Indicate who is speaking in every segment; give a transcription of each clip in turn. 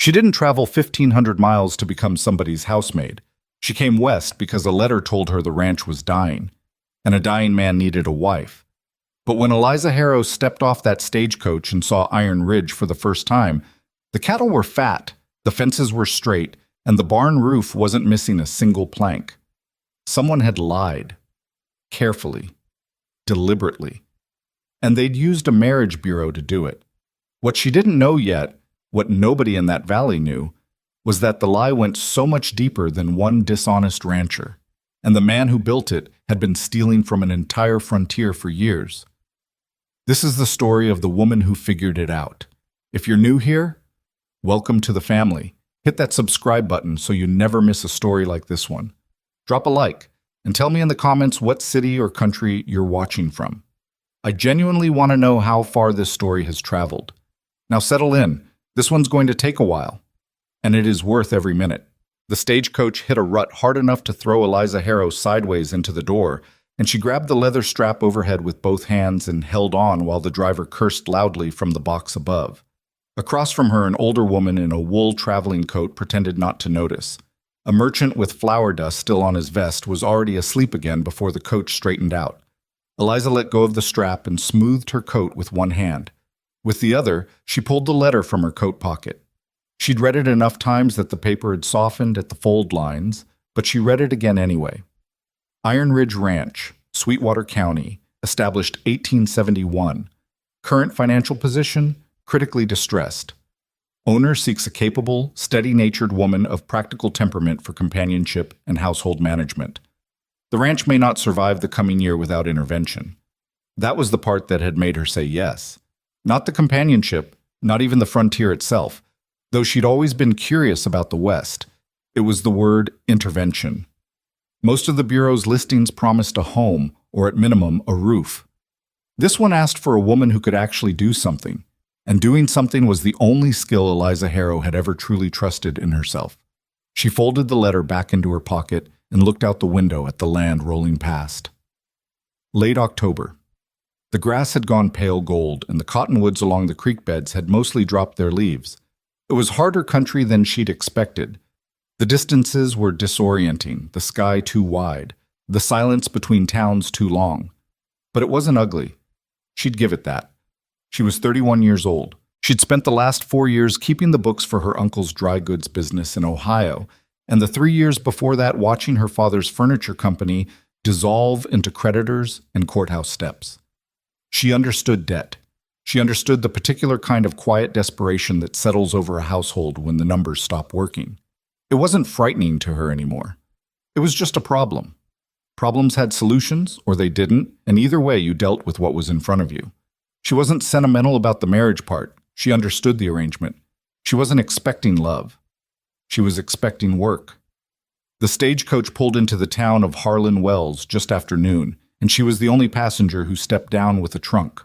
Speaker 1: She didn't travel 1,500 miles to become somebody's housemaid. She came west because a letter told her the ranch was dying, and a dying man needed a wife. But when Eliza Harrow stepped off that stagecoach and saw Iron Ridge for the first time, the cattle were fat, the fences were straight, and the barn roof wasn't missing a single plank. Someone had lied. Carefully. Deliberately. And they'd used a marriage bureau to do it. What she didn't know yet, what nobody in that valley knew, was that the lie went so much deeper than one dishonest rancher, and the man who built it had been stealing from an entire frontier for years. This is the story of the woman who figured it out. If you're new here, welcome to the family. Hit that subscribe button so you never miss a story like this one. Drop a like, and tell me in the comments what city or country you're watching from. I genuinely want to know how far this story has traveled. Now settle in. This one's going to take a while, and it is worth every minute. The stagecoach hit a rut hard enough to throw Eliza Harrow sideways into the door, and she grabbed the leather strap overhead with both hands and held on while the driver cursed loudly from the box above. Across from her, an older woman in a wool traveling coat pretended not to notice. A merchant with flour dust still on his vest was already asleep again before the coach straightened out. Eliza let go of the strap and smoothed her coat with one hand. With the other, she pulled the letter from her coat pocket. She'd read it enough times that the paper had softened at the fold lines, but she read it again anyway. Iron Ridge Ranch, Sweetwater County, established 1871. Current financial position, critically distressed. Owner seeks a capable, steady-natured woman of practical temperament for companionship and household management. The ranch may not survive the coming year without intervention. That was the part that had made her say yes. Not the companionship, not even the frontier itself. Though she'd always been curious about the West, it was the word intervention. Most of the Bureau's listings promised a home, or at minimum, a roof. This one asked for a woman who could actually do something, and doing something was the only skill Eliza Harrow had ever truly trusted in herself. She folded the letter back into her pocket and looked out the window at the land rolling past. Late October. The grass had gone pale gold, and the cottonwoods along the creek beds had mostly dropped their leaves. It was harder country than she'd expected. The distances were disorienting, the sky too wide, the silence between towns too long. But it wasn't ugly. She'd give it that. She was 31 years old. She'd spent the last 4 years keeping the books for her uncle's dry goods business in Ohio, and the 3 years before that watching her father's furniture company dissolve into creditors and courthouse steps. She understood debt. She understood the particular kind of quiet desperation that settles over a household when the numbers stop working. It wasn't frightening to her anymore. It was just a problem. Problems had solutions, or they didn't, and either way you dealt with what was in front of you. She wasn't sentimental about the marriage part. She understood the arrangement. She wasn't expecting love. She was expecting work. The stagecoach pulled into the town of Harlan Wells just after noon, and she was the only passenger who stepped down with a trunk.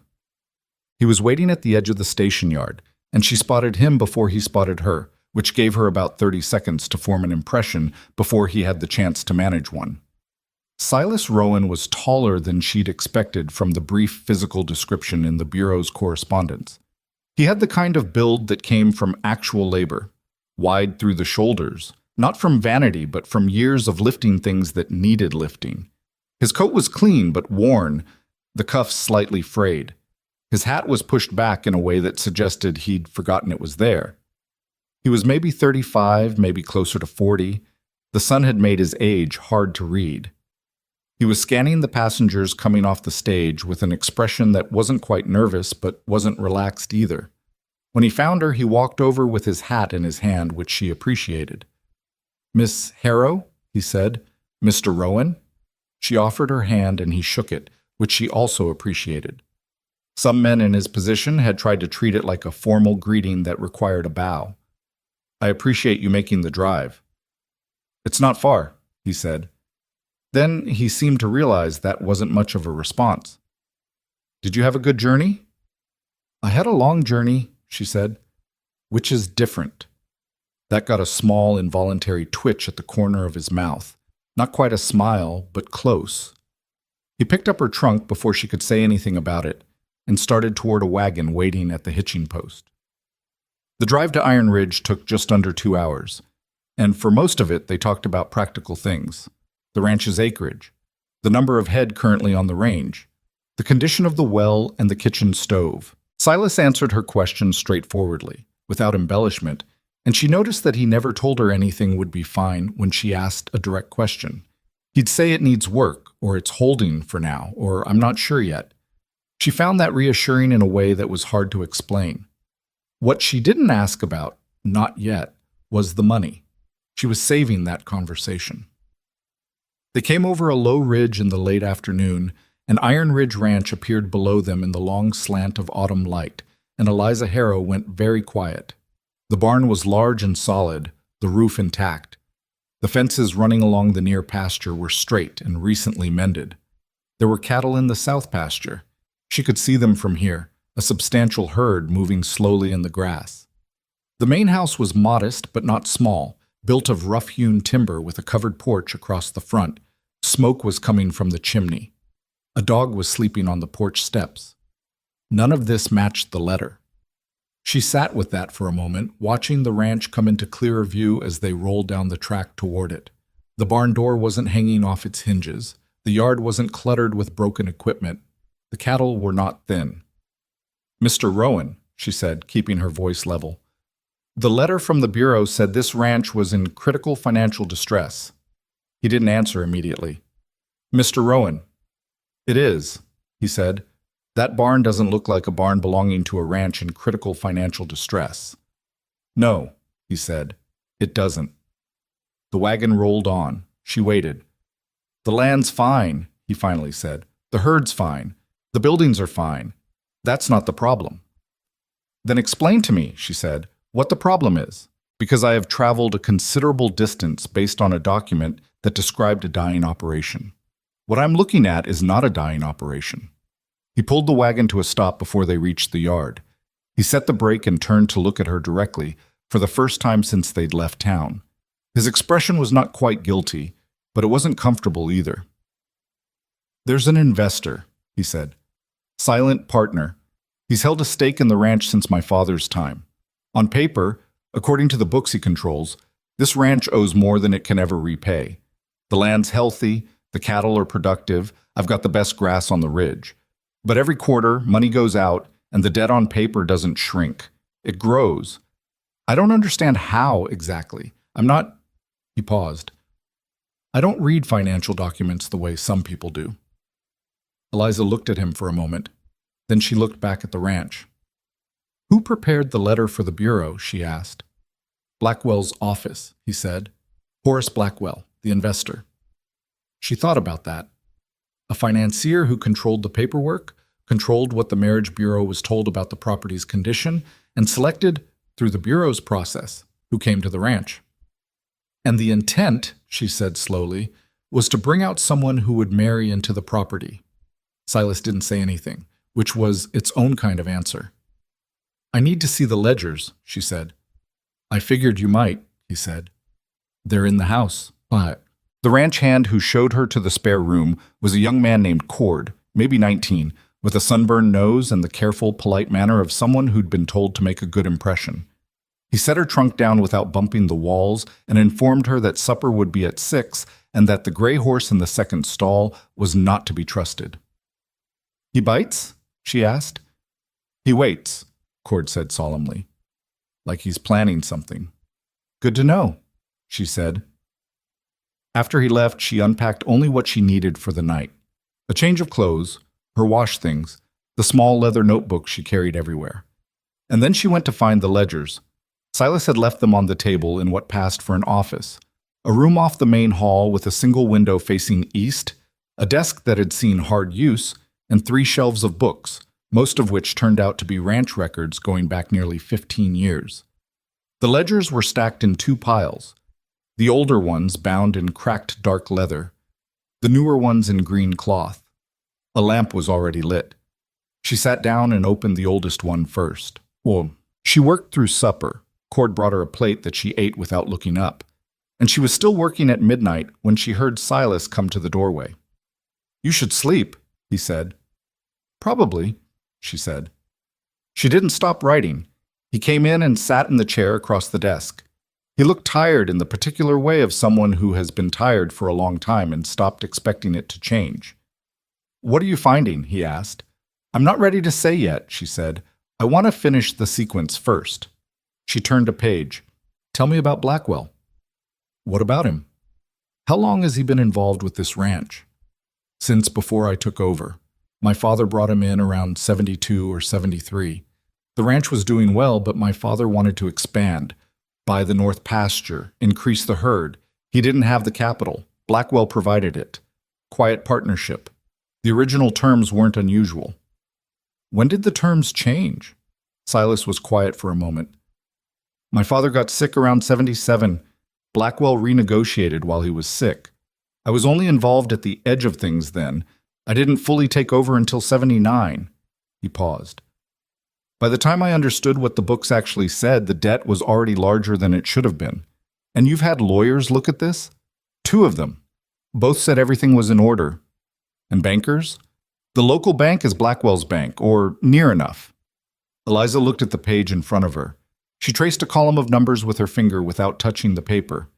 Speaker 1: He was waiting at the edge of the station yard, and she spotted him before he spotted her, which gave her about 30 seconds to form an impression before he had the chance to manage one. Silas Rowan was taller than she'd expected from the brief physical description in the Bureau's correspondence. He had the kind of build that came from actual labor, wide through the shoulders, not from vanity but from years of lifting things that needed lifting. His coat was clean but worn, the cuffs slightly frayed. His hat was pushed back in a way that suggested he'd forgotten it was there. He was maybe 35, maybe closer to 40. The sun had made his age hard to read. He was scanning the passengers coming off the stage with an expression that wasn't quite nervous but wasn't relaxed either. When he found her, he walked over with his hat in his hand, which she appreciated. "Miss Harrow?" he said. "Mr. Rowan?" She offered her hand and he shook it, which she also appreciated. Some men in his position had tried to treat it like a formal greeting that required a bow. "I appreciate you making the drive." "It's not far," he said. Then he seemed to realize that wasn't much of a response. "Did you have a good journey?" "I had a long journey," she said. "Which is different." That got a small, involuntary twitch at the corner of his mouth. Not quite a smile, but close. He picked up her trunk before she could say anything about it, and started toward a wagon waiting at the hitching post. The drive to Iron Ridge took just under 2 hours, and for most of it they talked about practical things: the ranch's acreage, the number of head currently on the range, the condition of the well and the kitchen stove. Silas answered her questions straightforwardly, without embellishment, and she noticed that he never told her anything would be fine when she asked a direct question. He'd say it needs work, or it's holding for now, or I'm not sure yet. She found that reassuring in a way that was hard to explain. What she didn't ask about, not yet, was the money. She was saving that conversation. They came over a low ridge in the late afternoon, and Iron Ridge Ranch appeared below them in the long slant of autumn light, and Eliza Harrow went very quiet. The barn was large and solid, the roof intact. The fences running along the near pasture were straight and recently mended. There were cattle in the south pasture. She could see them from here, a substantial herd moving slowly in the grass. The main house was modest but not small, built of rough-hewn timber with a covered porch across the front. Smoke was coming from the chimney. A dog was sleeping on the porch steps. None of this matched the letter. She sat with that for a moment, watching the ranch come into clearer view as they rolled down the track toward it. The barn door wasn't hanging off its hinges. The yard wasn't cluttered with broken equipment. The cattle were not thin. "Mr. Rowan," she said, keeping her voice level. "The letter from the Bureau said this ranch was in critical financial distress." He didn't answer immediately. "Mr. Rowan." "It is," he said. "That barn doesn't look like a barn belonging to a ranch in critical financial distress." "No," he said, "it doesn't." The wagon rolled on. She waited. "The land's fine," he finally said. "The herd's fine. The buildings are fine. That's not the problem." "Then explain to me," she said, "what the problem is, because I have traveled a considerable distance based on a document that described a dying operation. What I'm looking at is not a dying operation." He pulled the wagon to a stop before they reached the yard. He set the brake and turned to look at her directly, for the first time since they'd left town. His expression was not quite guilty, but it wasn't comfortable either. "There's an investor," he said. "Silent partner. He's held a stake in the ranch since my father's time. On paper, according to the books he controls, this ranch owes more than it can ever repay. The land's healthy, the cattle are productive, I've got the best grass on the ridge. But every quarter, money goes out, and the debt on paper doesn't shrink. It grows. I don't understand how exactly. I'm not—" He paused. "I don't read financial documents the way some people do." Eliza looked at him for a moment. Then she looked back at the ranch. "Who prepared the letter for the Bureau?" she asked. "Blackwell's office," he said. "Horace Blackwell, the investor." She thought about that. A financier who controlled the paperwork, controlled what the Marriage Bureau was told about the property's condition, and selected, through the Bureau's process, who came to the ranch. "And the intent," she said slowly, "was to bring out someone who would marry into the property." Silas didn't say anything, which was its own kind of answer. "I need to see the ledgers," she said. "I figured you might," he said. "They're in the house." But the ranch hand who showed her to the spare room was a young man named Cord, maybe 19, with a sunburned nose and the careful, polite manner of someone who'd been told to make a good impression. He set her trunk down without bumping the walls and informed her that supper would be at 6 and that the gray horse in the second stall was not to be trusted. "He bites?" she asked. "He waits," Cord said solemnly, like he's planning something. "Good to know," she said. After he left, she unpacked only what she needed for the night: a change of clothes, her wash things, the small leather notebook she carried everywhere. And then she went to find the ledgers. Silas had left them on the table in what passed for an office, a room off the main hall with a single window facing east, a desk that had seen hard use, and 3 shelves of books, most of which turned out to be ranch records going back nearly 15 years. The ledgers were stacked in 2 piles, the older ones bound in cracked dark leather, the newer ones in green cloth. A lamp was already lit. She sat down and opened the oldest one first. She worked through supper. Cord brought her a plate that she ate without looking up, and she was still working at midnight when she heard Silas come to the doorway. "You should sleep," he said. "Probably," she said. She didn't stop writing. He came in and sat in the chair across the desk. He looked tired in the particular way of someone who has been tired for a long time and stopped expecting it to change. "What are you finding?" he asked. "I'm not ready to say yet," she said. "I want to finish the sequence first." She turned a page. "Tell me about Blackwell." "What about him?" "How long has he been involved with this ranch?" "Since before I took over. My father brought him in around 72 or 73. The ranch was doing well, but my father wanted to expand, buy the north pasture, increase the herd. He didn't have the capital. Blackwell provided it. Quiet partnership. The original terms weren't unusual." "When did the terms change?" Silas was quiet for a moment. "My father got sick around 77. Blackwell renegotiated while he was sick. I was only involved at the edge of things then. I didn't fully take over until 79. He paused. "By the time I understood what the books actually said, the debt was already larger than it should have been. And you've had lawyers look at this?" "2 of them. Both said everything was in order." "And bankers?" "The local bank is Blackwell's bank, or near enough." Eliza looked at the page in front of her. She traced a column of numbers with her finger without touching the paper.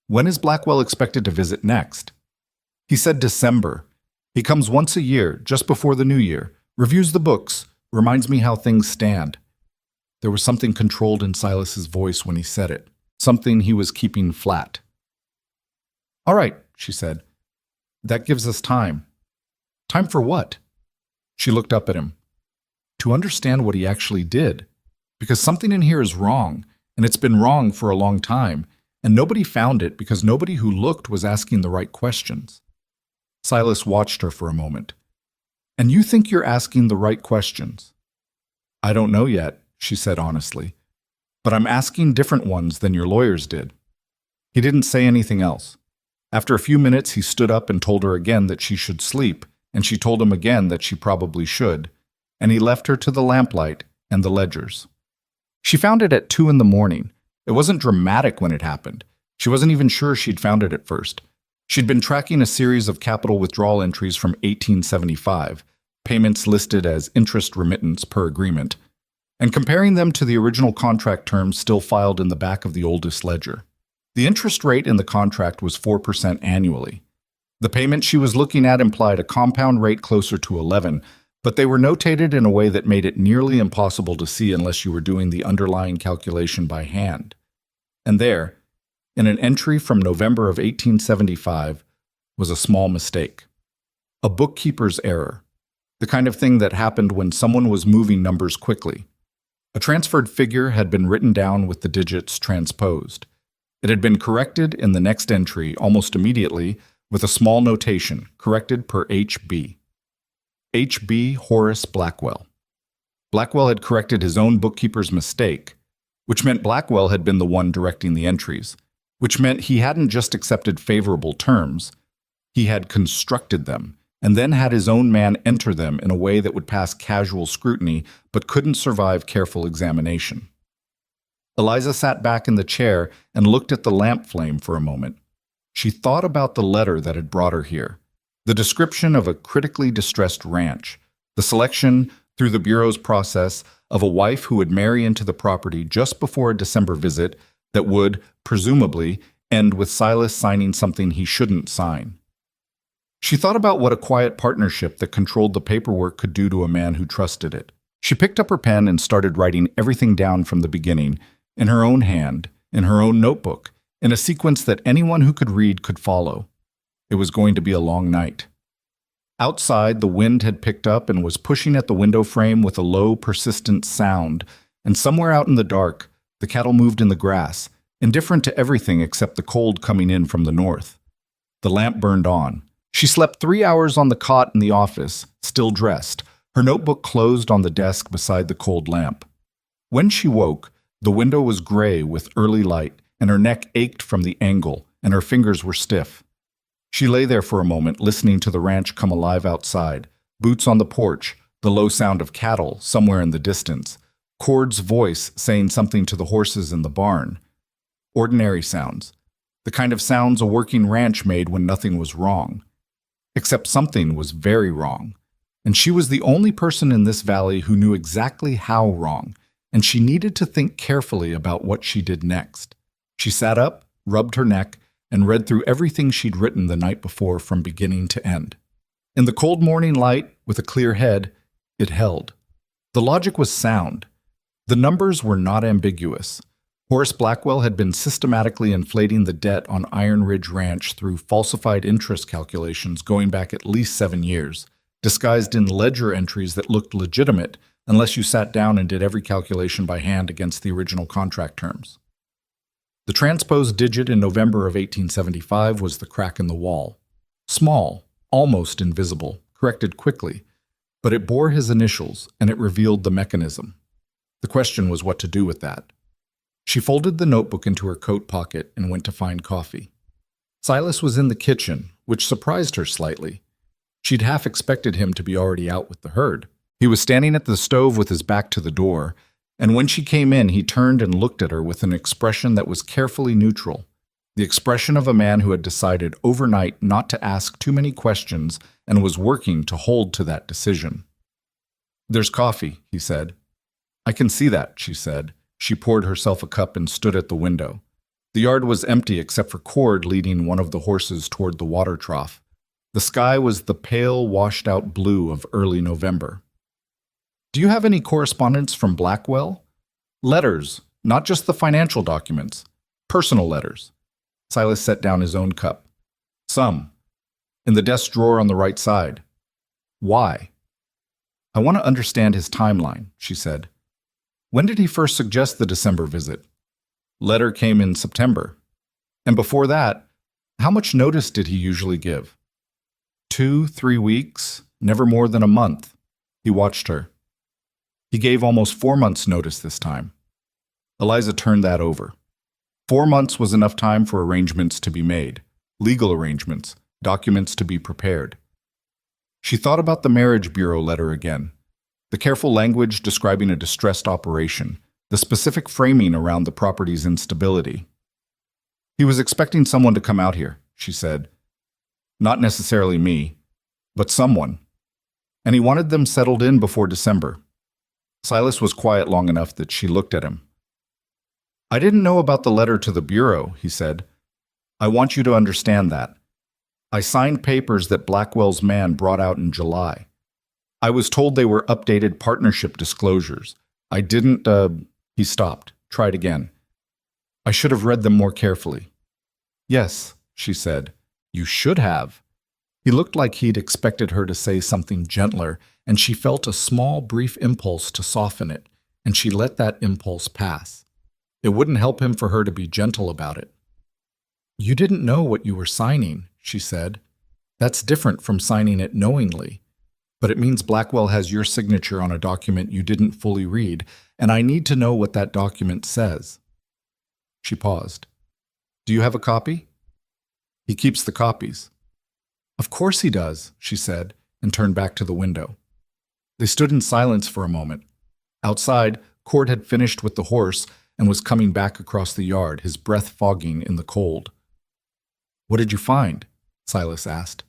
Speaker 1: "When is Blackwell expected to visit next?" "He said December. He comes once a year, just before the new year, reviews the books, reminds me how things stand." There was something controlled in Silas's voice when he said it, something he was keeping flat. "All right," she said. "That gives us time." "Time for what?" She looked up at him. "To understand what he actually did. Because something in here is wrong, and it's been wrong for a long time, and nobody found it because nobody who looked was asking the right questions." Silas watched her for a moment. "And you think you're asking the right questions?" "I don't know yet," she said honestly. "But I'm asking different ones than your lawyers did." He didn't say anything else. After a few minutes, he stood up and told her again that she should sleep, and she told him again that she probably should, and he left her to the lamplight and the ledgers. She found it at 2 in the morning. It wasn't dramatic when it happened. She wasn't even sure she'd found it at first. She'd been tracking a series of capital withdrawal entries from 1875, payments listed as interest remittance per agreement, and comparing them to the original contract terms still filed in the back of the oldest ledger. The interest rate in the contract was 4% annually. The payment she was looking at implied a compound rate closer to 11, but they were notated in a way that made it nearly impossible to see unless you were doing the underlying calculation by hand. And there, in an entry from November of 1875, was a small mistake. A bookkeeper's error, the kind of thing that happened when someone was moving numbers quickly. A transferred figure had been written down with the digits transposed. It had been corrected in the next entry almost immediately with a small notation, corrected per HB. H.B. Horace Blackwell. Blackwell had corrected his own bookkeeper's mistake, which meant Blackwell had been the one directing the entries, which meant he hadn't just accepted favorable terms, he had constructed them, and then had his own man enter them in a way that would pass casual scrutiny but couldn't survive careful examination. Eliza sat back in the chair and looked at the lamp flame for a moment. She thought about the letter that had brought her here. The description of a critically distressed ranch, the selection, through the Bureau's process, of a wife who would marry into the property just before a December visit that would, presumably, end with Silas signing something he shouldn't sign. She thought about what a quiet partnership that controlled the paperwork could do to a man who trusted it. She picked up her pen and started writing everything down from the beginning, in her own hand, in her own notebook, in a sequence that anyone who could read could follow. It was going to be a long night. Outside, the wind had picked up and was pushing at the window frame with a low, persistent sound, and somewhere out in the dark, the cattle moved in the grass, indifferent to everything except the cold coming in from the north. The lamp burned on. She slept 3 hours on the cot in the office, still dressed, her notebook closed on the desk beside the cold lamp. When she woke, the window was gray with early light, and her neck ached from the angle, and her fingers were stiff. She lay there for a moment, listening to the ranch come alive outside, boots on the porch, the low sound of cattle somewhere in the distance, Cord's voice saying something to the horses in the barn. Ordinary sounds, the kind of sounds a working ranch made when nothing was wrong. Except something was very wrong, and she was the only person in this valley who knew exactly how wrong, and she needed to think carefully about what she did next. She sat up, rubbed her neck, and read through everything she'd written the night before from beginning to end. In the cold morning light, with a clear head, it held. The logic was sound. The numbers were not ambiguous. Horace Blackwell had been systematically inflating the debt on Iron Ridge Ranch through falsified interest calculations going back at least 7 years, disguised in ledger entries that looked legitimate unless you sat down and did every calculation by hand against the original contract terms. The transposed digit in November of 1875 was the crack in the wall. Small, almost invisible, corrected quickly, but it bore his initials and it revealed the mechanism. The question was what to do with that. She folded the notebook into her coat pocket and went to find coffee. Silas was in the kitchen, which surprised her slightly. She'd half expected him to be already out with the herd. He was standing at the stove with his back to the door, and when she came in, he turned and looked at her with an expression that was carefully neutral, the expression of a man who had decided overnight not to ask too many questions and was working to hold to that decision. "There's coffee," he said. "I can see that," she said. She poured herself a cup and stood at the window. The yard was empty except for Cord leading one of the horses toward the water trough. The sky was the pale, washed-out blue of early November. "Do you have any correspondence from Blackwell?" "Letters, not just the financial documents. Personal letters." Silas set down his own cup. "Some. In the desk drawer on the right side." "Why?" "I want to understand his timeline," she said. "When did he first suggest the December visit?" "Letter came in September." "And before that, how much notice did he usually give?" 2, 3 weeks, never more than a month." He watched her. "He gave almost 4 months' notice this time." Eliza turned that over. 4 months was enough time for arrangements to be made, legal arrangements, documents to be prepared. She thought about the marriage bureau letter again. The careful language describing a distressed operation, the specific framing around the property's instability. "He was expecting someone to come out here," she said. "Not necessarily me, but someone. And he wanted them settled in before December." Silas was quiet long enough that she looked at him. "I didn't know about the letter to the bureau," he said. "I want you to understand that. I signed papers that Blackwell's man brought out in July. I was told they were updated partnership disclosures. I didn't, He stopped, tried again. "I should have read them more carefully." "Yes," she said. "You should have." He looked like he'd expected her to say something gentler, and she felt a small, brief impulse to soften it, and she let that impulse pass. It wouldn't help him for her to be gentle about it. "You didn't know what you were signing," she said. "That's different from signing it knowingly. But it means Blackwell has your signature on a document you didn't fully read, and I need to know what that document says." She paused. "Do you have a copy?" "He keeps the copies." "Of course he does," she said, and turned back to the window. They stood in silence for a moment. Outside, Cord had finished with the horse and was coming back across the yard, his breath fogging in the cold. "What did you find?" Silas asked.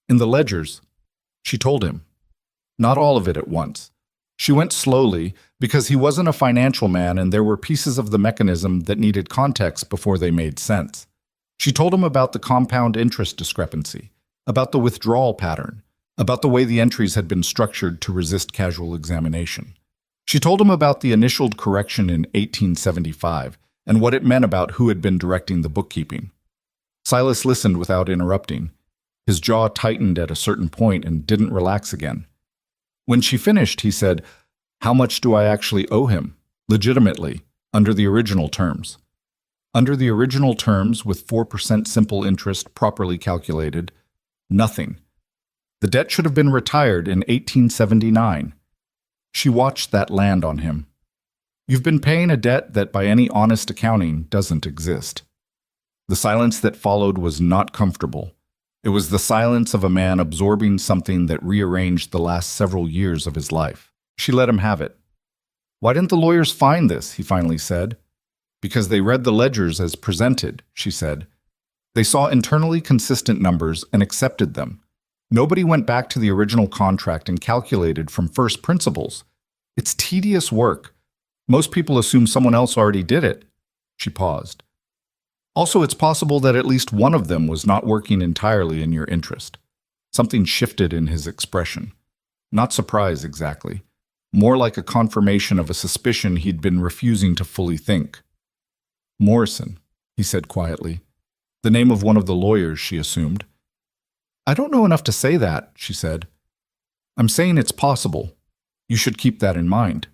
Speaker 1: "In the ledgers." She told him. Not all of it at once. She went slowly because he wasn't a financial man and there were pieces of the mechanism that needed context before they made sense. She told him about the compound interest discrepancy, about the withdrawal pattern, about the way the entries had been structured to resist casual examination. She told him about the initialed correction in 1875 and what it meant about who had been directing the bookkeeping. Silas listened without interrupting. His jaw tightened at a certain point and didn't relax again. When she finished, he said, "How much do I actually owe him, legitimately, under the original terms?" Under the original terms, with 4% simple interest properly calculated, nothing. The debt should have been retired in 1879. She watched that land on him. "You've been paying a debt that by any honest accounting doesn't exist." The silence that followed was not comfortable. It was the silence of a man absorbing something that rearranged the last several years of his life. She let him have it. "Why didn't the lawyers find this?" he finally said. "Because they read the ledgers as presented," she said. "They saw internally consistent numbers and accepted them. Nobody went back to the original contract and calculated from first principles. It's tedious work. Most people assume someone else already did it. She paused. Also, it's possible that at least one of them was not working entirely in your interest. Something shifted in his expression. Not surprise exactly. More like a confirmation of a suspicion he'd been refusing to fully think. Morrison, he said quietly. The name of one of the lawyers, she assumed. I don't know enough to say that, she said. I'm saying it's possible. You should keep that in mind.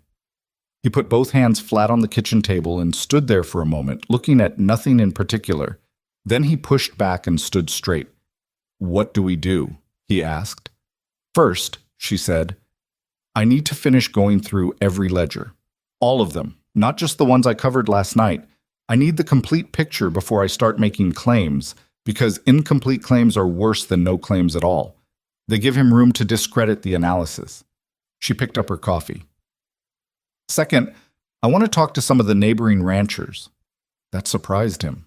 Speaker 1: He put both hands flat on the kitchen table and stood there for a moment, looking at nothing in particular. Then he pushed back and stood straight. What do we do? He asked. First, she said, I need to finish going through every ledger. All of them, not just the ones I covered last night. I need the complete picture before I start making claims, because incomplete claims are worse than no claims at all. They give him room to discredit the analysis. She picked up her coffee. Second, I want to talk to some of the neighboring ranchers. That surprised him.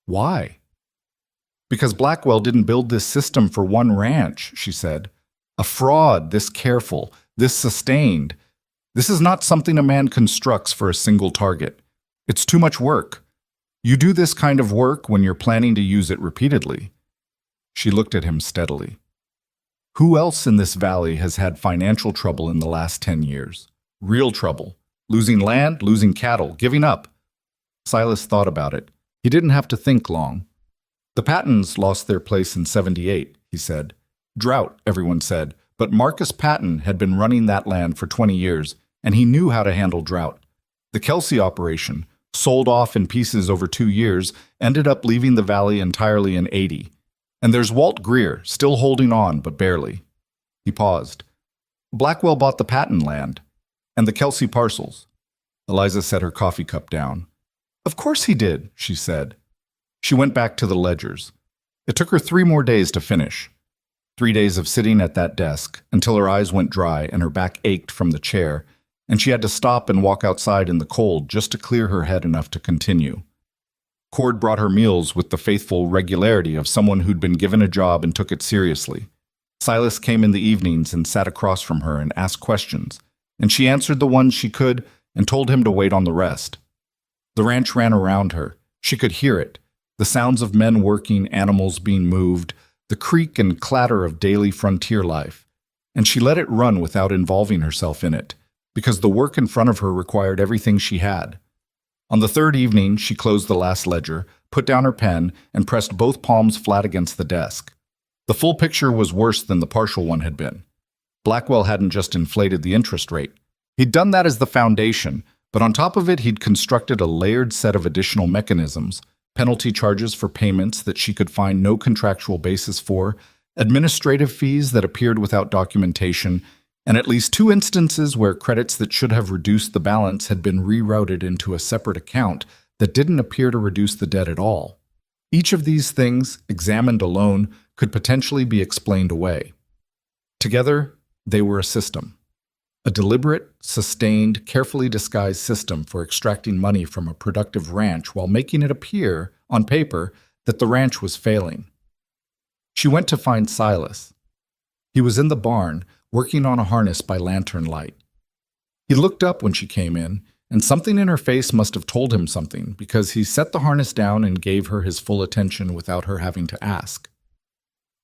Speaker 1: Why? Because Blackwell didn't build this system for one ranch, she said. A fraud this careful, this sustained. This is not something a man constructs for a single target. It's too much work. You do this kind of work when you're planning to use it repeatedly. She looked at him steadily. Who else in this valley has had financial trouble in the last 10 years? Real trouble. Losing land, losing cattle, giving up. Silas thought about it. He didn't have to think long. The Pattons lost their place in '78, he said. Drought, everyone said, but Marcus Patton had been running that land for 20 years, and he knew how to handle drought. The Kelsey operation, sold off in pieces over 2 years, ended up leaving the valley entirely in '80. And there's Walt Greer, still holding on, but barely. He paused. Blackwell bought the Patton land. And the Kelsey parcels. Eliza set her coffee cup down. Of course he did, she said. She went back to the ledgers. It took her 3 more days to finish. 3 days of sitting at that desk until her eyes went dry and her back ached from the chair, and she had to stop and walk outside in the cold just to clear her head enough to continue. Cord brought her meals with the faithful regularity of someone who'd been given a job and took it seriously. Silas came in the evenings and sat across from her and asked questions, and she answered the ones she could and told him to wait on the rest. The ranch ran around her. She could hear it, the sounds of men working, animals being moved, the creak and clatter of daily frontier life, and she let it run without involving herself in it, because the work in front of her required everything she had. On the 3rd evening, she closed the last ledger, put down her pen, and pressed both palms flat against the desk. The full picture was worse than the partial one had been. Blackwell hadn't just inflated the interest rate. He'd done that as the foundation, but on top of it he'd constructed a layered set of additional mechanisms, penalty charges for payments that she could find no contractual basis for, administrative fees that appeared without documentation, and at least 2 instances where credits that should have reduced the balance had been rerouted into a separate account that didn't appear to reduce the debt at all. Each of these things, examined alone, could potentially be explained away. Together, they were a system. A deliberate, sustained, carefully disguised system for extracting money from a productive ranch while making it appear, on paper, that the ranch was failing. She went to find Silas. He was in the barn, working on a harness by lantern light. He looked up when she came in, and something in her face must have told him something, because he set the harness down and gave her his full attention without her having to ask.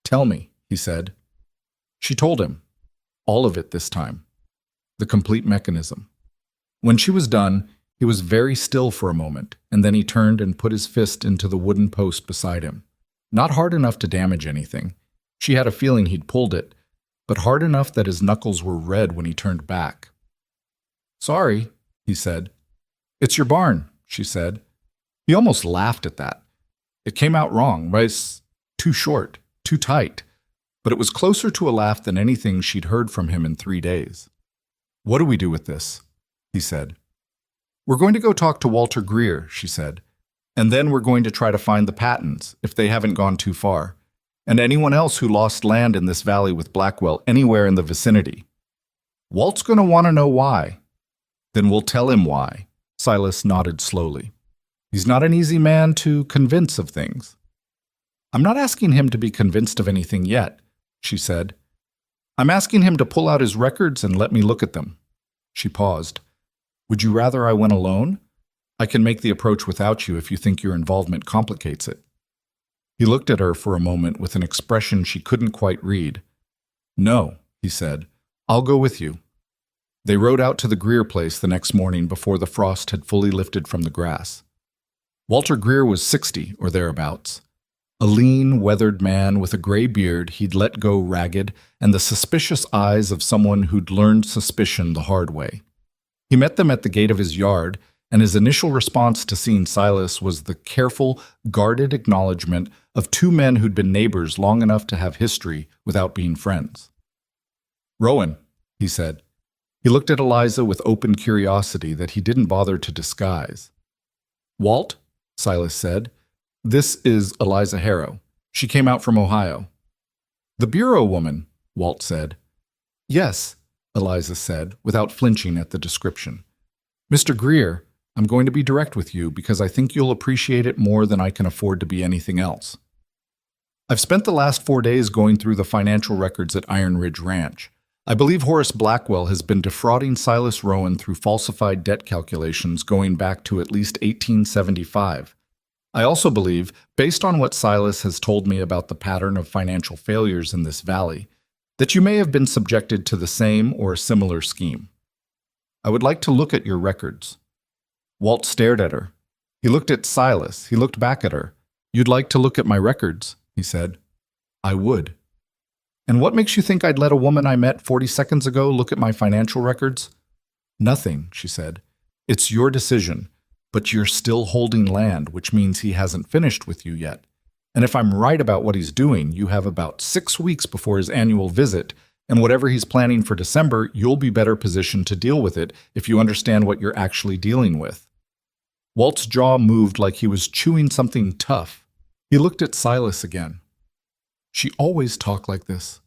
Speaker 1: "Tell me," he said. She told him. All of it this time. The complete mechanism. When she was done, he was very still for a moment, and then he turned and put his fist into the wooden post beside him. Not hard enough to damage anything. She had a feeling he'd pulled it, but hard enough that his knuckles were red when he turned back. "Sorry," he said. "It's your barn," she said. He almost laughed at that. It came out wrong, right? It's too short, too tight. But it was closer to a laugh than anything she'd heard from him in 3 days. "What do we do with this?" he said. "We're going to go talk to Walter Greer," she said. "And then we're going to try to find the Pattons, if they haven't gone too far, and anyone else who lost land in this valley with Blackwell anywhere in the vicinity. Walt's going to want to know why." "Then we'll tell him why." Silas nodded slowly. "He's not an easy man to convince of things." "I'm not asking him to be convinced of anything yet," she said. "I'm asking him to pull out his records and let me look at them." She paused. Would you rather I went alone? I can make the approach without you if you think your involvement complicates it." He looked at her for a moment with an expression she couldn't quite read. "No," he said. "I'll go with you." They rode out to the Greer place the next morning before the frost had fully lifted from the grass. Walter Greer was 60 or thereabouts. A lean, weathered man with a gray beard he'd let go ragged and the suspicious eyes of someone who'd learned suspicion the hard way. He met them at the gate of his yard, and his initial response to seeing Silas was the careful, guarded acknowledgement of two men who'd been neighbors long enough to have history without being friends. "Rowan," he said. He looked at Eliza with open curiosity that he didn't bother to disguise. "Walt," Silas said, "this is Eliza Harrow. She came out from Ohio." "The bureau woman," Walt said. "Yes," Eliza said, without flinching at the description. "Mr. Greer, I'm going to be direct with you because I think you'll appreciate it more than I can afford to be anything else. I've spent the last 4 days going through the financial records at Iron Ridge Ranch. I believe Horace Blackwell has been defrauding Silas Rowan through falsified debt calculations going back to at least 1875. I also believe, based on what Silas has told me about the pattern of financial failures in this valley, that you may have been subjected to the same or similar scheme. I would like to look at your records." Walt stared at her. He looked at Silas. He looked back at her. "You'd like to look at my records?" he said. "I would." "And what makes you think I'd let a woman I met 40 seconds ago look at my financial records?" "Nothing," she said. "It's your decision, but you're still holding land, which means he hasn't finished with you yet. And if I'm right about what he's doing, you have about 6 weeks before his annual visit, and whatever he's planning for December, you'll be better positioned to deal with it if you understand what you're actually dealing with." Walt's jaw moved like he was chewing something tough. He looked at Silas again. "She always talked like this."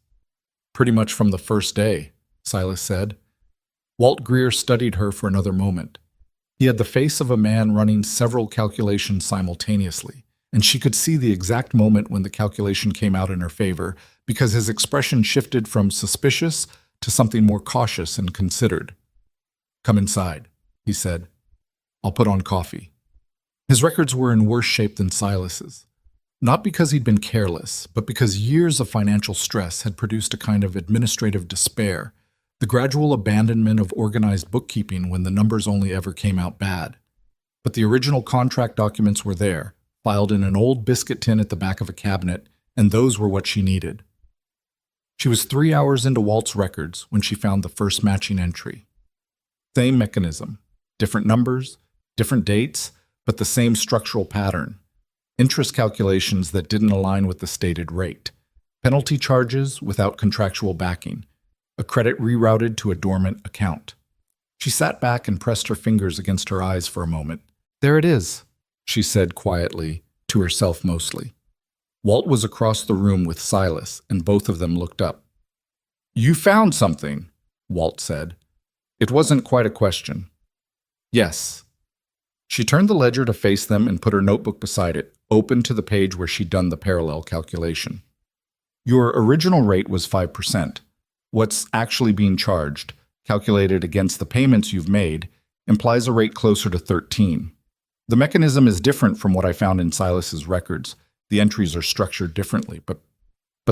Speaker 1: "Pretty much from the first day," Silas said. Walt Greer studied her for another moment. He had the face of a man running several calculations simultaneously, and she could see the exact moment when the calculation came out in her favor because his expression shifted from suspicious to something more cautious and considered. "Come inside," he said. "I'll put on coffee." His records were in worse shape than Silas's. Not because he'd been careless, but because years of financial stress had produced a kind of administrative despair, the gradual abandonment of organized bookkeeping when the numbers only ever came out bad. But the original contract documents were there, filed in an old biscuit tin at the back of a cabinet, and those were what she needed. She was 3 hours into Walt's records when she found the first matching entry. Same mechanism, different numbers, different dates, but the same structural pattern. Interest calculations that didn't align with the stated rate. Penalty charges without contractual backing. A credit rerouted to a dormant account. She sat back and pressed her fingers against her eyes for a moment. "There it is," she said quietly, to herself mostly. Walt was across the room with Silas, and both of them looked up. "You found something," Walt said. It wasn't quite a question. "Yes." She turned the ledger to face them and put her notebook beside it, open to the page where she'd done the parallel calculation. "Your original rate was 5%. What's actually being charged, calculated against the payments you've made, implies a rate closer to 13. The mechanism is different from what I found in Silas's records. The entries are structured differently, but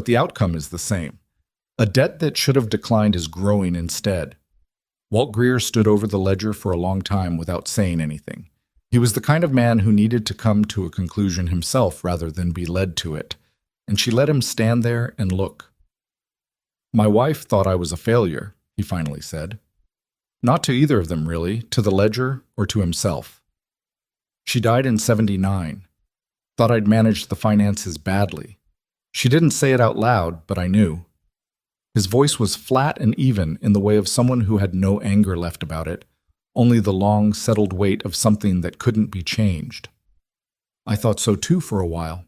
Speaker 1: the outcome is the same. A debt that should have declined is growing instead." Walt Greer stood over the ledger for a long time without saying anything. He was the kind of man who needed to come to a conclusion himself rather than be led to it, and she let him stand there and look. "My wife thought I was a failure," he finally said. Not to either of them, really, to the ledger or to himself. "She died in 79. Thought I'd managed the finances badly. She didn't say it out loud, but I knew." His voice was flat and even in the way of someone who had no anger left about it, only the long, settled weight of something that couldn't be changed. "I thought so too for a while."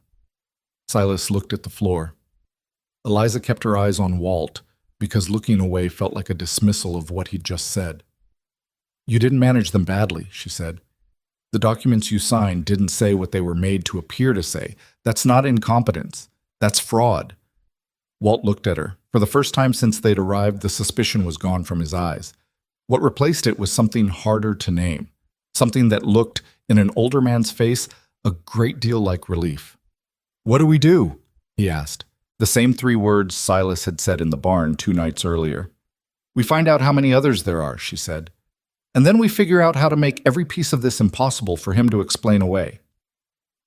Speaker 1: Silas looked at the floor. Eliza kept her eyes on Walt, because looking away felt like a dismissal of what he'd just said. "You didn't manage them badly," she said. "The documents you signed didn't say what they were made to appear to say. That's not incompetence. That's fraud." Walt looked at her. For the first time since they'd arrived, the suspicion was gone from his eyes. What replaced it was something harder to name, something that looked, in an older man's face, a great deal like relief. "What do we do?" he asked. The same 3 words Silas had said in the barn 2 nights earlier. "We find out how many others there are," she said. "And then we figure out how to make every piece of this impossible for him to explain away."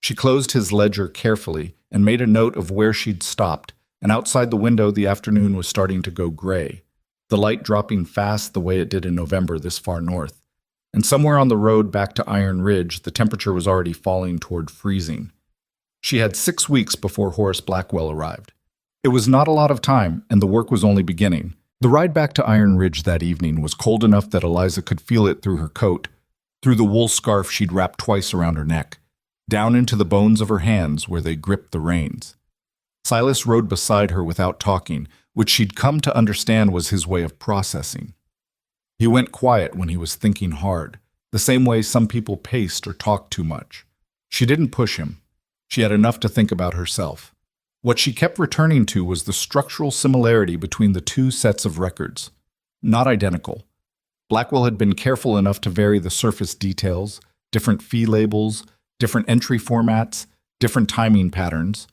Speaker 1: She closed his ledger carefully and made a note of where she'd stopped, and outside the window the afternoon was starting to go gray, the light dropping fast the way it did in November this far north. And somewhere on the road back to Iron Ridge, the temperature was already falling toward freezing. She had 6 weeks before Horace Blackwell arrived. It was not a lot of time, and the work was only beginning. The ride back to Iron Ridge that evening was cold enough that Eliza could feel it through her coat, through the wool scarf she'd wrapped twice around her neck, down into the bones of her hands where they gripped the reins. Silas rode beside her without talking, which she'd come to understand was his way of processing. He went quiet when he was thinking hard, the same way some people paced or talked too much. She didn't push him. She had enough to think about herself. What she kept returning to was the structural similarity between the 2 sets of records. Not identical. Blackwell had been careful enough to vary the surface details, different fee labels, different entry formats, different timing patterns.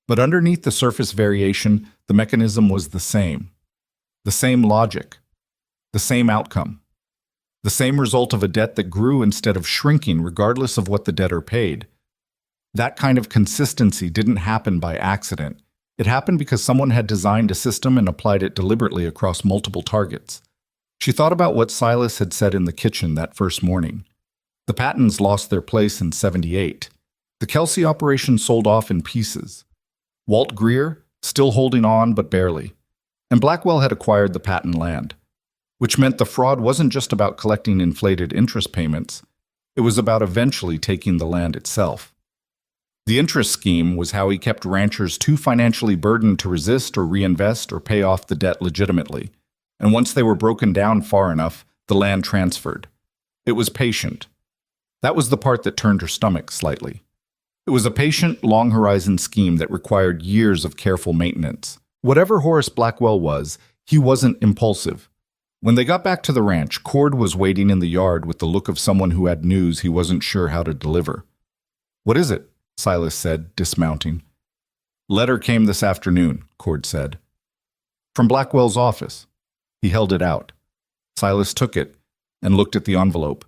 Speaker 1: But underneath the surface variation, the mechanism was the same. The same logic. The same outcome. The same result of a debt that grew instead of shrinking regardless of what the debtor paid. That kind of consistency didn't happen by accident. It happened because someone had designed a system and applied it deliberately across multiple targets. She thought about what Silas had said in the kitchen that first morning. The Pattons lost their place in '78. The Kelsey operation sold off in pieces. Walt Greer, still holding on but barely. And Blackwell had acquired the Patton land, which meant the fraud wasn't just about collecting inflated interest payments. It was about eventually taking the land itself. The interest scheme was how he kept ranchers too financially burdened to resist or reinvest or pay off the debt legitimately. And once they were broken down far enough, the land transferred. It was patient. That was the part that turned her stomach slightly. It was a patient, long-horizon scheme that required years of careful maintenance. Whatever Horace Blackwell was, he wasn't impulsive. When they got back to the ranch, Cord was waiting in the yard with the look of someone who had news he wasn't sure how to deliver. "What is it?" Silas said, dismounting. "Letter came this afternoon," Cord said. "From Blackwell's office." He held it out. Silas took it and looked at the envelope.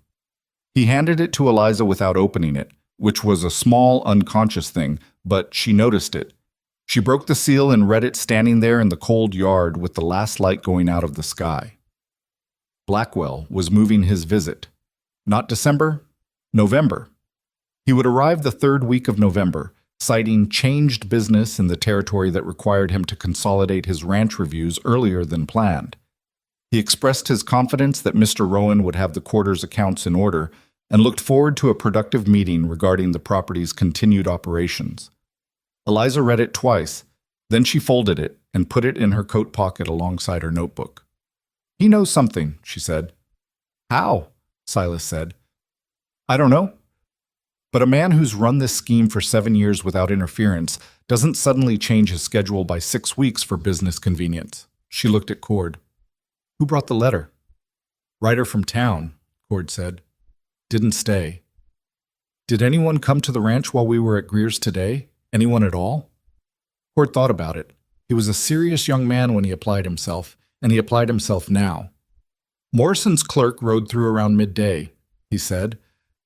Speaker 1: He handed it to Eliza without opening it, which was a small, unconscious thing, but she noticed it. She broke the seal and read it standing there in the cold yard with the last light going out of the sky. Blackwell was moving his visit. Not December, November. He would arrive the 3rd week of November, citing changed business in the territory that required him to consolidate his ranch reviews earlier than planned. He expressed his confidence that Mr. Rowan would have the quarter's accounts in order and looked forward to a productive meeting regarding the property's continued operations. Eliza read it twice, then she folded it and put it in her coat pocket alongside her notebook. "He knows something," she said. "How?" Silas said. "I don't know. But a man who's run this scheme for 7 years without interference doesn't suddenly change his schedule by 6 weeks for business convenience." She looked at Cord. "Who brought the letter?" "Writer from town," Cord said. "Didn't stay." "Did anyone come to the ranch while we were at Greer's today? Anyone at all?" Cord thought about it. He was a serious young man when he applied himself, and he applied himself now. "Morrison's clerk rode through around midday," he said.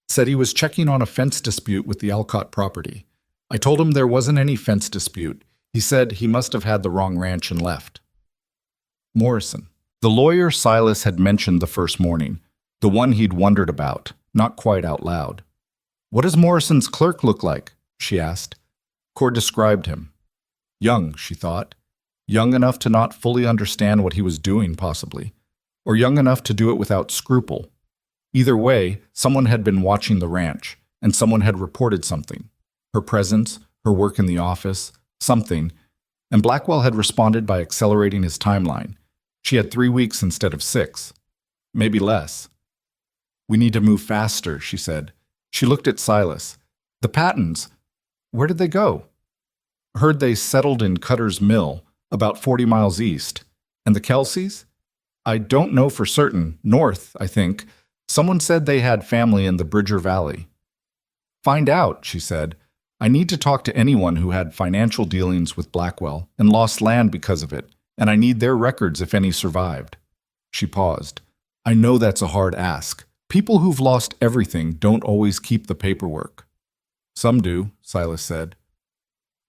Speaker 1: "Said he was checking on a fence dispute with the Alcott property. I told him there wasn't any fence dispute. He said he must have had the wrong ranch and left." Morrison. The lawyer Silas had mentioned the first morning, the one he'd wondered about, not quite out loud. "What does Morrison's clerk look like?" she asked. Cord described him. Young, she thought. Young enough to not fully understand what he was doing, possibly. Or young enough to do it without scruple. Either way, someone had been watching the ranch, and someone had reported something. Her presence, her work in the office, something. And Blackwell had responded by accelerating his timeline. She had 3 weeks instead of 6. Maybe less. "We need to move faster," she said. She looked at Silas. "The Pattons, where did they go?" "Heard they settled in Cutter's Mill, about 40 miles east. And the Kelseys?" I don't know for certain. North, I think. Someone said they had family in the Bridger Valley. Find out, she said. I need to talk to anyone who had financial dealings with Blackwell and lost land because of it, and I need their records if any survived. She paused. I know that's a hard ask. People who've lost everything don't always keep the paperwork. Some do, Silas said.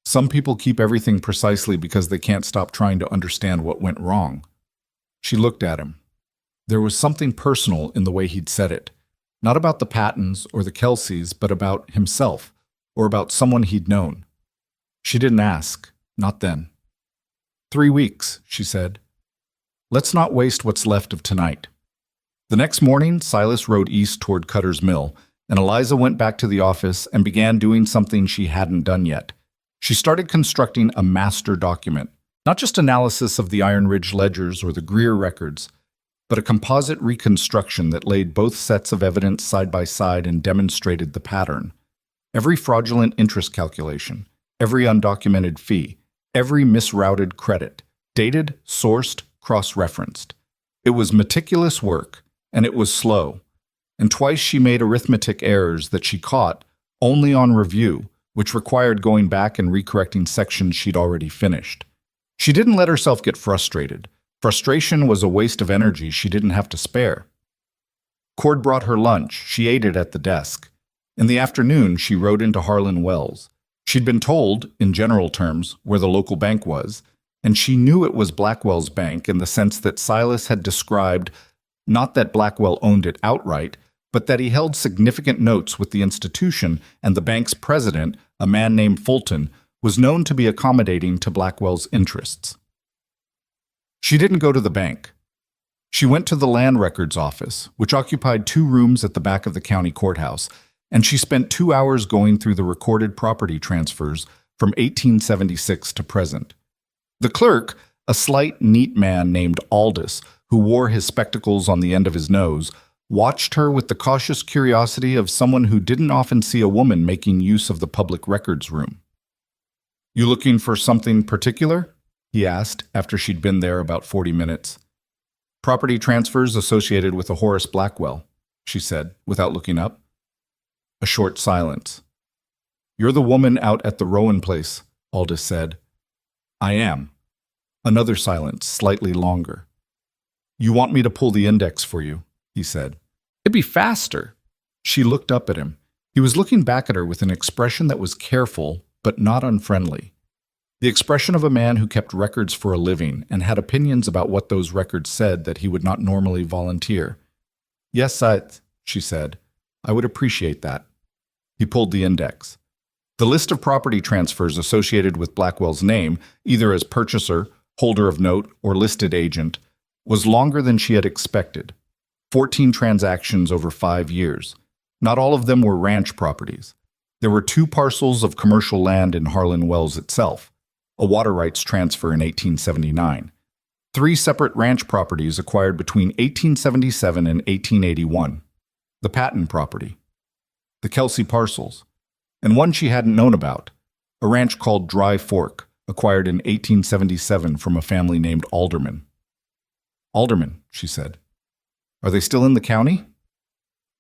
Speaker 1: Some people keep everything precisely because they can't stop trying to understand what went wrong. She looked at him. There was something personal in the way he'd said it. Not about the Pattons or the Kelseys, but about himself, or about someone he'd known. She didn't ask, not then. 3 weeks, she said. Let's not waste what's left of tonight. The next morning, Silas rode east toward Cutter's Mill, and Eliza went back to the office and began doing something she hadn't done yet. She started constructing a master document, not just analysis of the Iron Ridge ledgers or the Greer records, but a composite reconstruction that laid both sets of evidence side by side and demonstrated the pattern. Every fraudulent interest calculation, every undocumented fee, every misrouted credit, dated, sourced, cross-referenced. It was meticulous work, and it was slow, and twice she made arithmetic errors that she caught only on review, which required going back and recorrecting sections she'd already finished. She didn't let herself get frustrated. Frustration was a waste of energy she didn't have to spare. Cord brought her lunch. She ate it at the desk. In the afternoon, she rode into Harlan Wells. She'd been told, in general terms, where the local bank was, and she knew it was Blackwell's bank in the sense that Silas had described, not that Blackwell owned it outright, but that he held significant notes with the institution, and the bank's president, a man named Fulton, was known to be accommodating to Blackwell's interests. She didn't go to the bank. She went to the land records office, which occupied 2 rooms at the back of the county courthouse, and she spent 2 hours going through the recorded property transfers from 1876 to present. The clerk, a slight, neat man named Aldous, who wore his spectacles on the end of his nose, watched her with the cautious curiosity of someone who didn't often see a woman making use of the public records room. "You looking for something particular?" he asked after she'd been there about 40 minutes. "Property transfers associated with a Horace Blackwell," she said, without looking up. A short silence. "You're the woman out at the Rowan place," Aldous said. "I am." Another silence, slightly longer. "You want me to pull the index for you," he said. "It'd be faster." She looked up at him. He was looking back at her with an expression that was careful, but not unfriendly. The expression of a man who kept records for a living and had opinions about what those records said that he would not normally volunteer. "Yes, she said. "I would appreciate that." He pulled the index. The list of property transfers associated with Blackwell's name, either as purchaser, holder of note, or listed agent, was longer than she had expected. 14 transactions over 5 years. Not all of them were ranch properties. There were 2 parcels of commercial land in Harlan Wells itself, a water rights transfer in 1879. 3 separate ranch properties acquired between 1877 and 1881. The Patton property, the Kelsey parcels, and one she hadn't known about, a ranch called Dry Fork, acquired in 1877 from a family named Alderman. "Alderman," she said. "Are they still in the county?"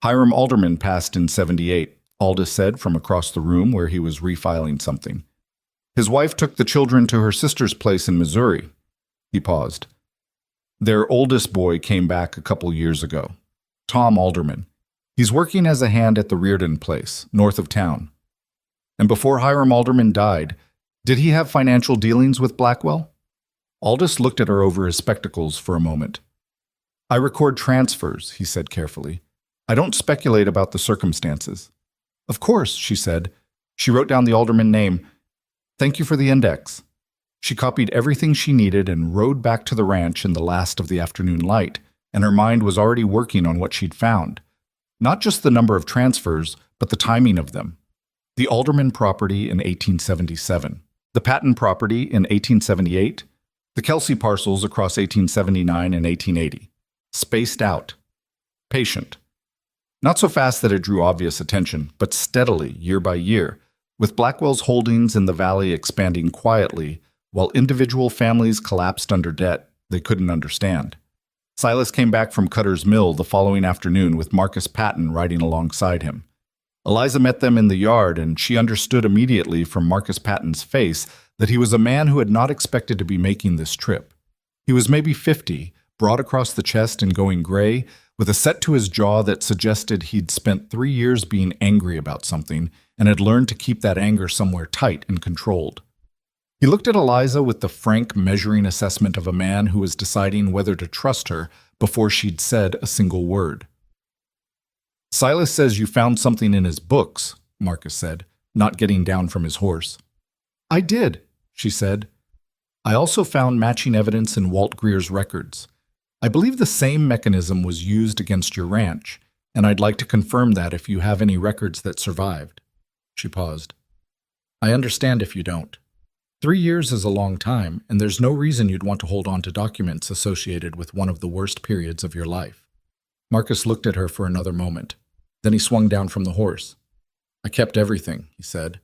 Speaker 1: "Hiram Alderman passed in 78, Aldous said from across the room where he was refiling something. "His wife took the children to her sister's place in Missouri." He paused. "Their oldest boy came back a couple years ago. Tom Alderman. He's working as a hand at the Reardon place, north of town." "And before Hiram Alderman died, did he have financial dealings with Blackwell?" Aldous looked at her over his spectacles for a moment. "I record transfers," he said carefully. "I don't speculate about the circumstances." "Of course," she said. She wrote down the Alderman name. "Thank you for the index." She copied everything she needed and rode back to the ranch in the last of the afternoon light, and her mind was already working on what she'd found. Not just the number of transfers, but the timing of them. The Alderman property in 1877, the Patton property in 1878, the Kelsey parcels across 1879 and 1880. Spaced out. Patient. Not so fast that it drew obvious attention, but steadily, year by year, with Blackwell's holdings in the valley expanding quietly, while individual families collapsed under debt they couldn't understand. Silas came back from Cutter's Mill the following afternoon with Marcus Patton riding alongside him. Eliza met them in the yard, and she understood immediately from Marcus Patton's face that he was a man who had not expected to be making this trip. He was maybe 50, broad across the chest and going gray, with a set to his jaw that suggested he'd spent 3 years being angry about something and had learned to keep that anger somewhere tight and controlled. He looked at Eliza with the frank, measuring assessment of a man who was deciding whether to trust her before she'd said a single word. "Silas says you found something in his books," Marcus said, not getting down from his horse. "I did," she said. "I also found matching evidence in Walt Greer's records. I believe the same mechanism was used against your ranch, and I'd like to confirm that if you have any records that survived." She paused. "I understand if you don't. 3 years is a long time, and there's no reason you'd want to hold on to documents associated with one of the worst periods of your life." Marcus looked at her for another moment. Then he swung down from the horse. "I kept everything," he said.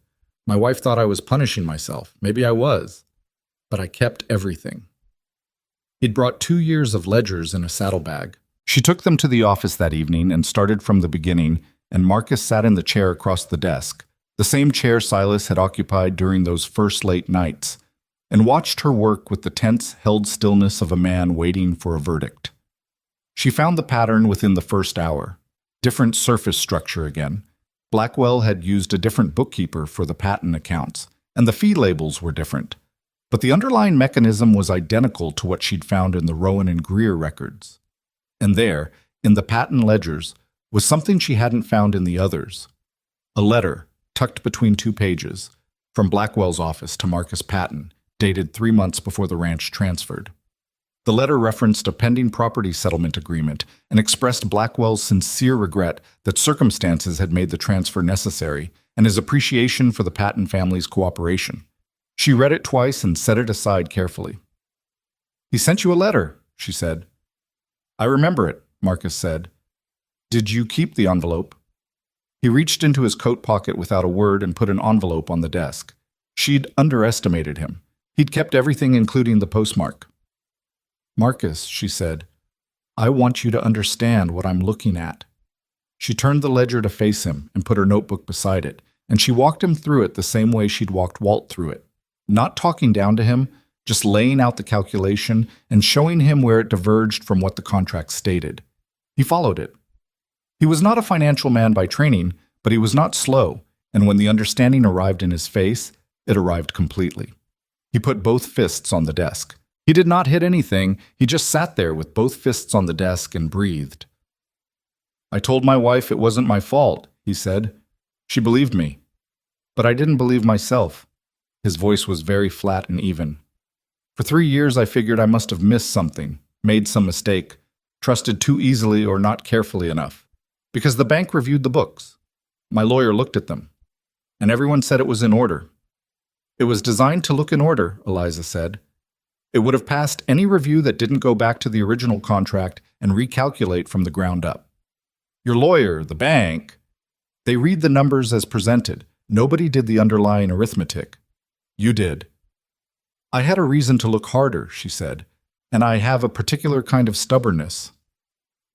Speaker 1: "My wife thought I was punishing myself. Maybe I was. But I kept everything." He'd brought 2 years of ledgers in a saddlebag. She took them to the office that evening and started from the beginning, and Marcus sat in the chair across the desk, the same chair Silas had occupied during those first late nights, and watched her work with the tense, held stillness of a man waiting for a verdict. She found the pattern within the first hour. Different surface structure again. Blackwell had used a different bookkeeper for the Patton accounts, and the fee labels were different. But the underlying mechanism was identical to what she'd found in the Rowan and Greer records. And there, in the Patton ledgers, was something she hadn't found in the others. A letter, tucked between 2 pages, from Blackwell's office to Marcus Patton, dated 3 months before the ranch transferred. The letter referenced a pending property settlement agreement and expressed Blackwell's sincere regret that circumstances had made the transfer necessary and his appreciation for the Patton family's cooperation. She read it twice and set it aside carefully. "He sent you a letter," she said. "I remember it," Marcus said. "Did you keep the envelope?" He reached into his coat pocket without a word and put an envelope on the desk. She'd underestimated him. He'd kept everything, including the postmark. "Marcus," she said, "I want you to understand what I'm looking at." She turned the ledger to face him and put her notebook beside it, and she walked him through it the same way she'd walked Walt through it. Not talking down to him, just laying out the calculation and showing him where it diverged from what the contract stated. He followed it. He was not a financial man by training, but he was not slow, and when the understanding arrived in his face, it arrived completely. He put both fists on the desk. He did not hit anything, he just sat there with both fists on the desk and breathed. "I told my wife it wasn't my fault," he said. "She believed me. But I didn't believe myself." His voice was very flat and even. "For 3 years I figured I must have missed something, made some mistake, trusted too easily or not carefully enough. Because the bank reviewed the books. My lawyer looked at them. And everyone said it was in order." "It was designed to look in order," Eliza said. "It would have passed any review that didn't go back to the original contract and recalculate from the ground up. Your lawyer, the bank, they read the numbers as presented. Nobody did the underlying arithmetic. You did." "I had a reason to look harder," she said, "and I have a particular kind of stubbornness."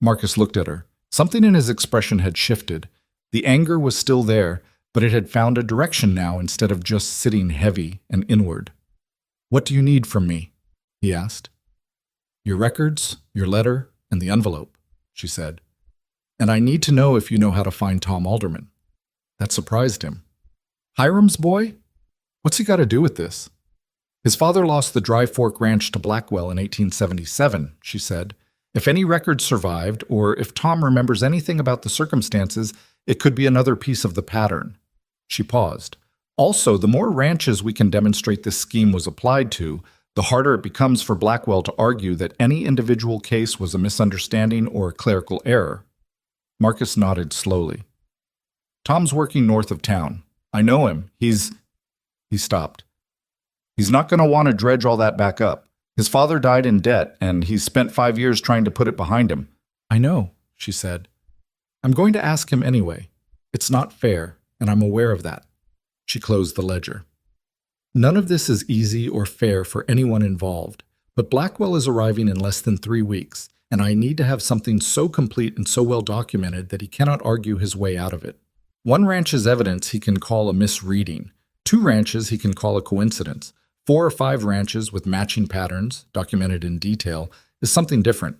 Speaker 1: Marcus looked at her. Something in his expression had shifted. The anger was still there, but it had found a direction now instead of just sitting heavy and inward. "What do you need from me?" he asked. "Your records, your letter, and the envelope," she said. "And I need to know if you know how to find Tom Alderman." That surprised him. "Hiram's boy? What's he got to do with this?" "His father lost the Dry Fork Ranch to Blackwell in 1877, she said. "If any records survived, or if Tom remembers anything about the circumstances, it could be another piece of the pattern." She paused. "Also, the more ranches we can demonstrate this scheme was applied to, the harder it becomes for Blackwell to argue that any individual case was a misunderstanding or a clerical error." Marcus nodded slowly. "Tom's working north of town. I know him. He stopped. "He's not going to want to dredge all that back up. His father died in debt, and he's spent 5 years trying to put it behind him." "I know," she said. "I'm going to ask him anyway. It's not fair, and I'm aware of that." She closed the ledger. "None of this is easy or fair for anyone involved, but Blackwell is arriving in less than 3 weeks, and I need to have something so complete and so well documented that he cannot argue his way out of it. One ranch's evidence he can call a misreading. 2 ranches he can call a coincidence. 4 or 5 ranches with matching patterns, documented in detail, is something different.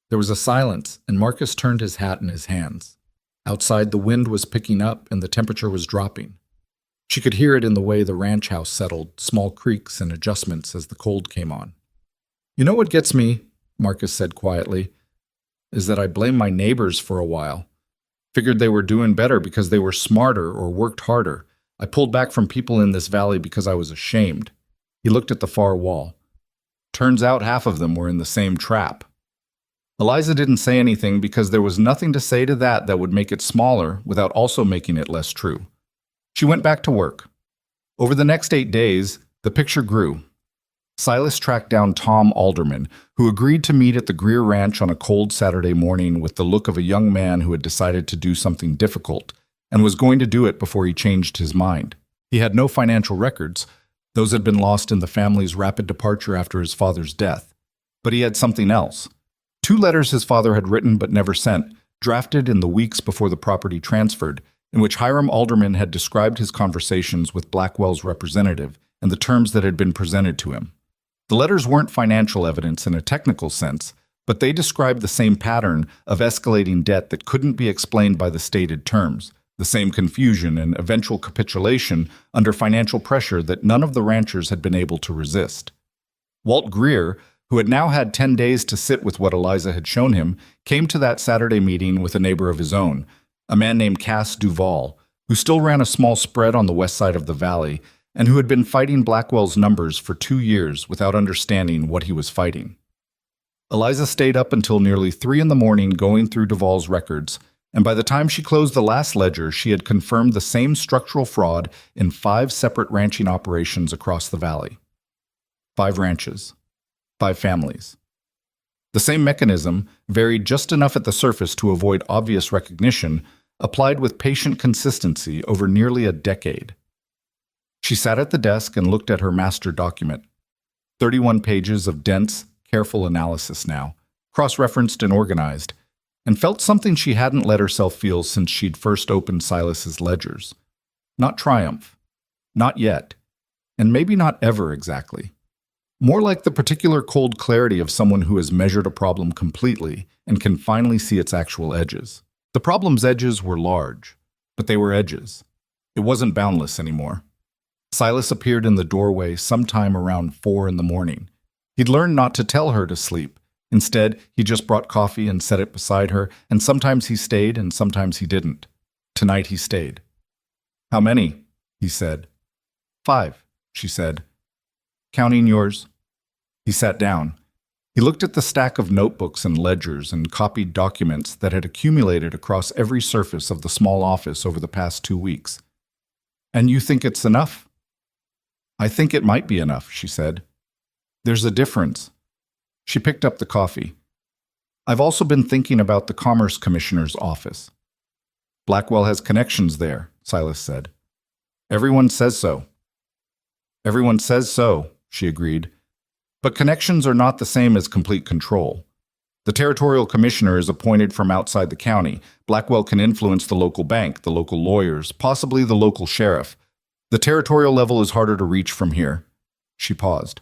Speaker 1: There was a silence, and Marcus turned his hat in his hands. Outside, the wind was picking up and the temperature was dropping. She could hear it in the way the ranch house settled, small creaks and adjustments as the cold came on. "You know what gets me," Marcus said quietly, "is that I blame my neighbors for a while. Figured they were doing better because they were smarter or worked harder. I pulled back from people in this valley because I was ashamed." He looked at the far wall. "Turns out half of them were in the same trap." Eliza didn't say anything because there was nothing to say to that would make it smaller without also making it less true. She went back to work. Over the next 8 days, the picture grew. Silas tracked down Tom Alderman, who agreed to meet at the Greer Ranch on a cold Saturday morning with the look of a young man who had decided to do something difficult and was going to do it before he changed his mind. He had no financial records. Those had been lost in the family's rapid departure after his father's death. But he had something else. 2 letters his father had written but never sent, drafted in the weeks before the property transferred, in which Hiram Alderman had described his conversations with Blackwell's representative and the terms that had been presented to him. The letters weren't financial evidence in a technical sense, but they described the same pattern of escalating debt that couldn't be explained by the stated terms, the same confusion and eventual capitulation under financial pressure that none of the ranchers had been able to resist. Walt Greer, who had now had 10 days to sit with what Eliza had shown him, came to that Saturday meeting with a neighbor of his own, a man named Cass Duval, who still ran a small spread on the west side of the valley and who had been fighting Blackwell's numbers for 2 years without understanding what he was fighting. Eliza stayed up until nearly 3 in the morning going through Duval's records, and by the time she closed the last ledger, she had confirmed the same structural fraud in 5 separate ranching operations across the valley. 5 ranches. 5 families. The same mechanism, varied just enough at the surface to avoid obvious recognition, applied with patient consistency over nearly a decade. She sat at the desk and looked at her master document. 31 pages of dense, careful analysis now, cross-referenced and organized, and felt something she hadn't let herself feel since she'd first opened Silas's ledgers. Not triumph. Not yet. And maybe not ever exactly. More like the particular cold clarity of someone who has measured a problem completely and can finally see its actual edges. The problem's edges were large, but they were edges. It wasn't boundless anymore. Silas appeared in the doorway sometime around 4 in the morning. He'd learned not to tell her to sleep. Instead, he just brought coffee and set it beside her, and sometimes he stayed and sometimes he didn't. Tonight he stayed. "How many?" he said. "5, she said. "Counting yours?" He sat down. He looked at the stack of notebooks and ledgers and copied documents that had accumulated across every surface of the small office over the past 2 weeks. "And you think it's enough?" "I think it might be enough," she said. "There's a difference." She picked up the coffee. "I've also been thinking about the Commerce Commissioner's office." "Blackwell has connections there," Silas said. "Everyone says so." "Everyone says so," she agreed. "But connections are not the same as complete control. The territorial commissioner is appointed from outside the county. Blackwell can influence the local bank, the local lawyers, possibly the local sheriff. The territorial level is harder to reach from here." She paused.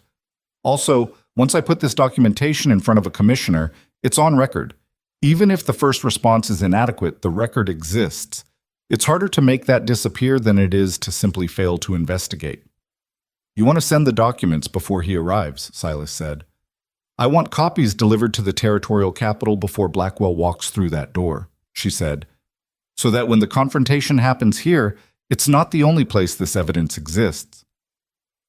Speaker 1: "Also, once I put this documentation in front of a commissioner, it's on record. Even if the first response is inadequate, the record exists. It's harder to make that disappear than it is to simply fail to investigate." "You want to send the documents before he arrives," Silas said. "I want copies delivered to the territorial capital before Blackwell walks through that door," she said, "so that when the confrontation happens here, it's not the only place this evidence exists."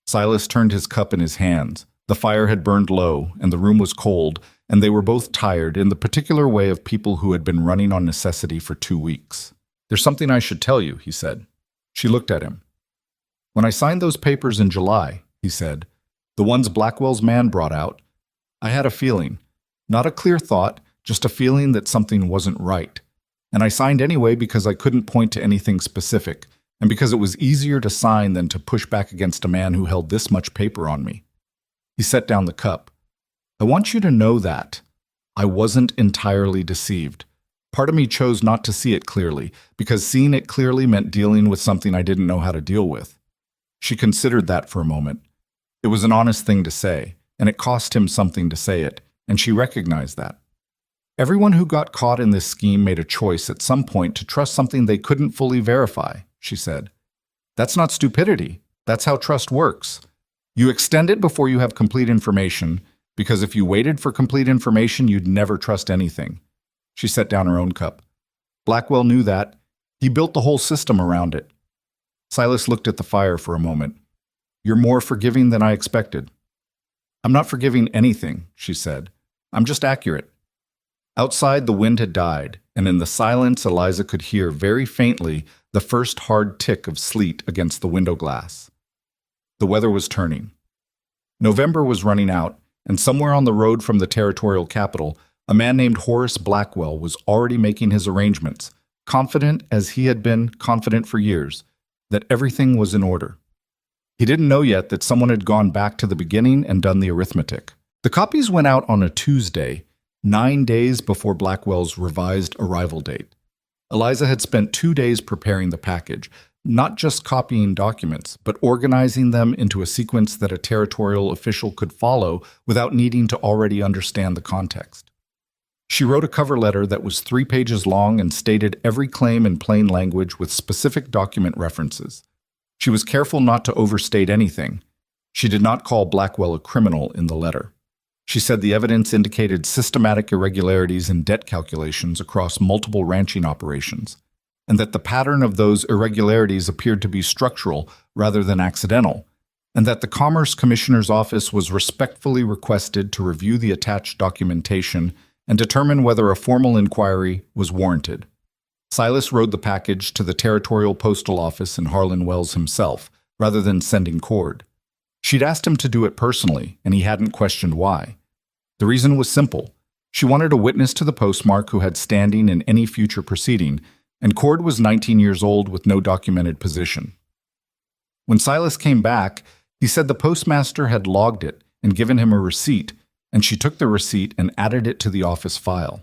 Speaker 1: Silas turned his cup in his hands. The fire had burned low, and the room was cold, and they were both tired in the particular way of people who had been running on necessity for 2 weeks. "There's something I should tell you," he said. She looked at him. "When I signed those papers in July," he said, "the ones Blackwell's man brought out, I had a feeling. Not a clear thought, just a feeling that something wasn't right. And I signed anyway because I couldn't point to anything specific, and because it was easier to sign than to push back against a man who held this much paper on me." He set down the cup. "I want you to know that. I wasn't entirely deceived. Part of me chose not to see it clearly, because seeing it clearly meant dealing with something I didn't know how to deal with. She considered that for a moment. It was an honest thing to say, and it cost him something to say it, and she recognized that. Everyone who got caught in this scheme made a choice at some point to trust something they couldn't fully verify, she said. That's not stupidity. That's how trust works. You extend it before you have complete information, because if you waited for complete information, you'd never trust anything. She set down her own cup. Blackwell knew that. He built the whole system around it. Silas looked at the fire for a moment. You're more forgiving than I expected. I'm not forgiving anything, she said. I'm just accurate. Outside, the wind had died, and in the silence, Eliza could hear very faintly the first hard tick of sleet against the window glass. The weather was turning. November was running out, and somewhere on the road from the territorial capital, a man named Horace Blackwell was already making his arrangements, confident as he had been confident for years, that everything was in order. He didn't know yet that someone had gone back to the beginning and done the arithmetic. The copies went out on a Tuesday, 9 days before Blackwell's revised arrival date. Eliza had spent 2 days preparing the package, not just copying documents, but organizing them into a sequence that a territorial official could follow without needing to already understand the context. She wrote a cover letter that was 3 pages long and stated every claim in plain language with specific document references. She was careful not to overstate anything. She did not call Blackwell a criminal in the letter. She said the evidence indicated systematic irregularities in debt calculations across multiple ranching operations, and that the pattern of those irregularities appeared to be structural rather than accidental, and that the Commerce Commissioner's office was respectfully requested to review the attached documentation and determine whether a formal inquiry was warranted. Silas rode the package to the Territorial Postal Office in Harlan Wells himself, rather than sending Cord. She'd asked him to do it personally, and he hadn't questioned why. The reason was simple. She wanted a witness to the postmark who had standing in any future proceeding, and Cord was 19 years old with no documented position. When Silas came back, he said the postmaster had logged it and given him a receipt, and she took the receipt and added it to the office file.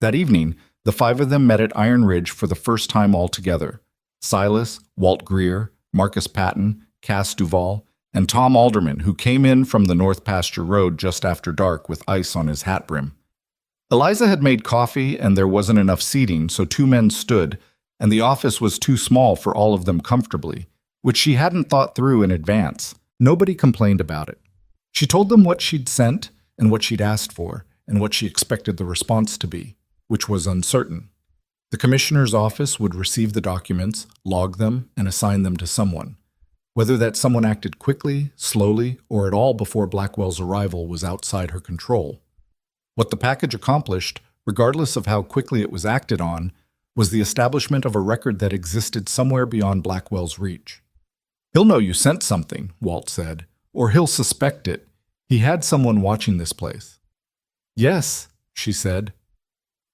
Speaker 1: That evening, the 5 of them met at Iron Ridge for the first time all together. Silas, Walt Greer, Marcus Patton, Cass Duval, and Tom Alderman, who came in from the North Pasture Road just after dark with ice on his hat brim. Eliza had made coffee, and there wasn't enough seating, so 2 men stood, and the office was too small for all of them comfortably, which she hadn't thought through in advance. Nobody complained about it. She told them what she'd sent and what she'd asked for and what she expected the response to be, which was uncertain. The commissioner's office would receive the documents, log them, and assign them to someone. Whether that someone acted quickly, slowly, or at all before Blackwell's arrival was outside her control. What the package accomplished, regardless of how quickly it was acted on, was the establishment of a record that existed somewhere beyond Blackwell's reach. "He'll know you sent something," Walt said, "or he'll suspect it. He had someone watching this place." "Yes," she said.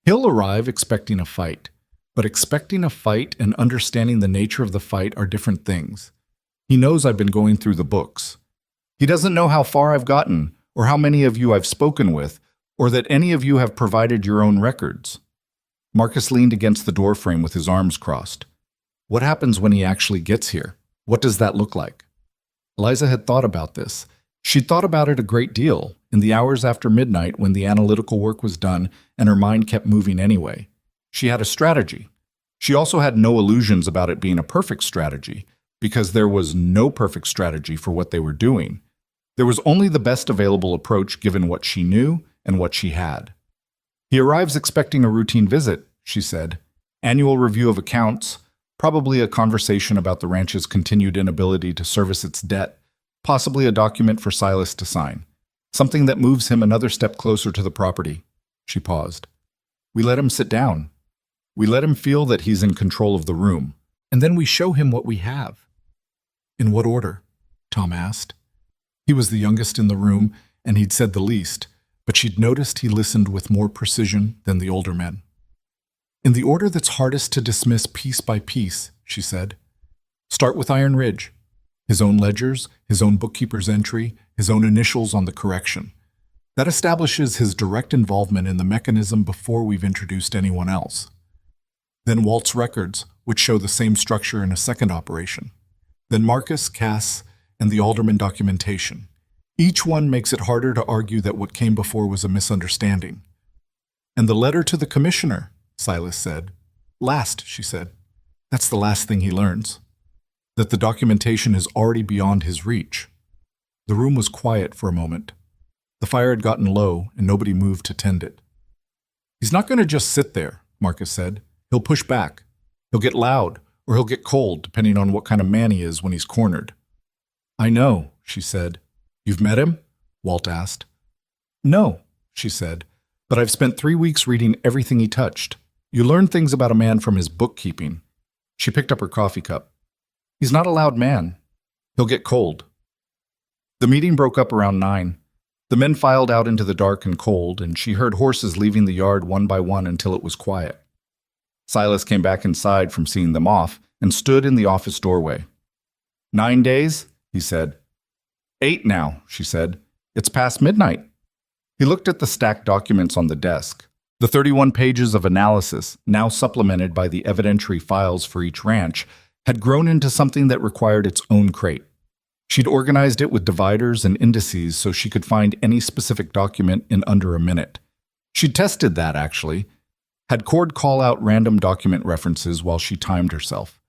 Speaker 1: "He'll arrive expecting a fight, but expecting a fight and understanding the nature of the fight are different things. He knows I've been going through the books. He doesn't know how far I've gotten, or how many of you I've spoken with, or that any of you have provided your own records." Marcus leaned against the doorframe with his arms crossed. "What happens when he actually gets here? What does that look like?" Eliza had thought about this. She'd thought about it a great deal, in the hours after midnight when the analytical work was done and her mind kept moving anyway. She had a strategy. She also had no illusions about it being a perfect strategy, because there was no perfect strategy for what they were doing. There was only the best available approach given what she knew and what she had. "He arrives expecting a routine visit," she said. "Annual review of accounts, probably a conversation about the ranch's continued inability to service its debt, possibly a document for Silas to sign. Something that moves him another step closer to the property." She paused. "We let him sit down. We let him feel that he's in control of the room. And then we show him what we have." "In what order?" Tom asked. He was the youngest in the room, and he'd said the least, but she'd noticed he listened with more precision than the older men. "In the order that's hardest to dismiss piece by piece," she said. "Start with Iron Ridge. His own ledgers, his own bookkeeper's entry, his own initials on the correction. That establishes his direct involvement in the mechanism before we've introduced anyone else. Then Walt's records, which show the same structure in a second operation. Then Marcus, Cass, and the Alderman documentation. Each one makes it harder to argue that what came before was a misunderstanding. And the letter to the commissioner, Silas said. Last, she said. That's the last thing he learns. That the documentation is already beyond his reach. The room was quiet for a moment. The fire had gotten low, and nobody moved to tend it. He's not going to just sit there, Marcus said. He'll push back. He'll get loud, or he'll get cold, depending on what kind of man he is when he's cornered. I know, she said. You've met him? Walt asked. No, she said, but I've spent 3 weeks reading everything he touched. You learn things about a man from his bookkeeping. She picked up her coffee cup. He's not a loud man. He'll get cold. The meeting broke up around 9. The men filed out into the dark and cold, and she heard horses leaving the yard one by one until it was quiet. Silas came back inside from seeing them off and stood in the office doorway. 9 days? He said. 8 now, she said. It's past midnight. He looked at the stacked documents on the desk. The 31 pages of analysis, now supplemented by the evidentiary files for each ranch, had grown into something that required its own crate. She'd organized it with dividers and indices so she could find any specific document in under a minute. She'd tested that, actually. Had Cord call out random document references while she timed herself.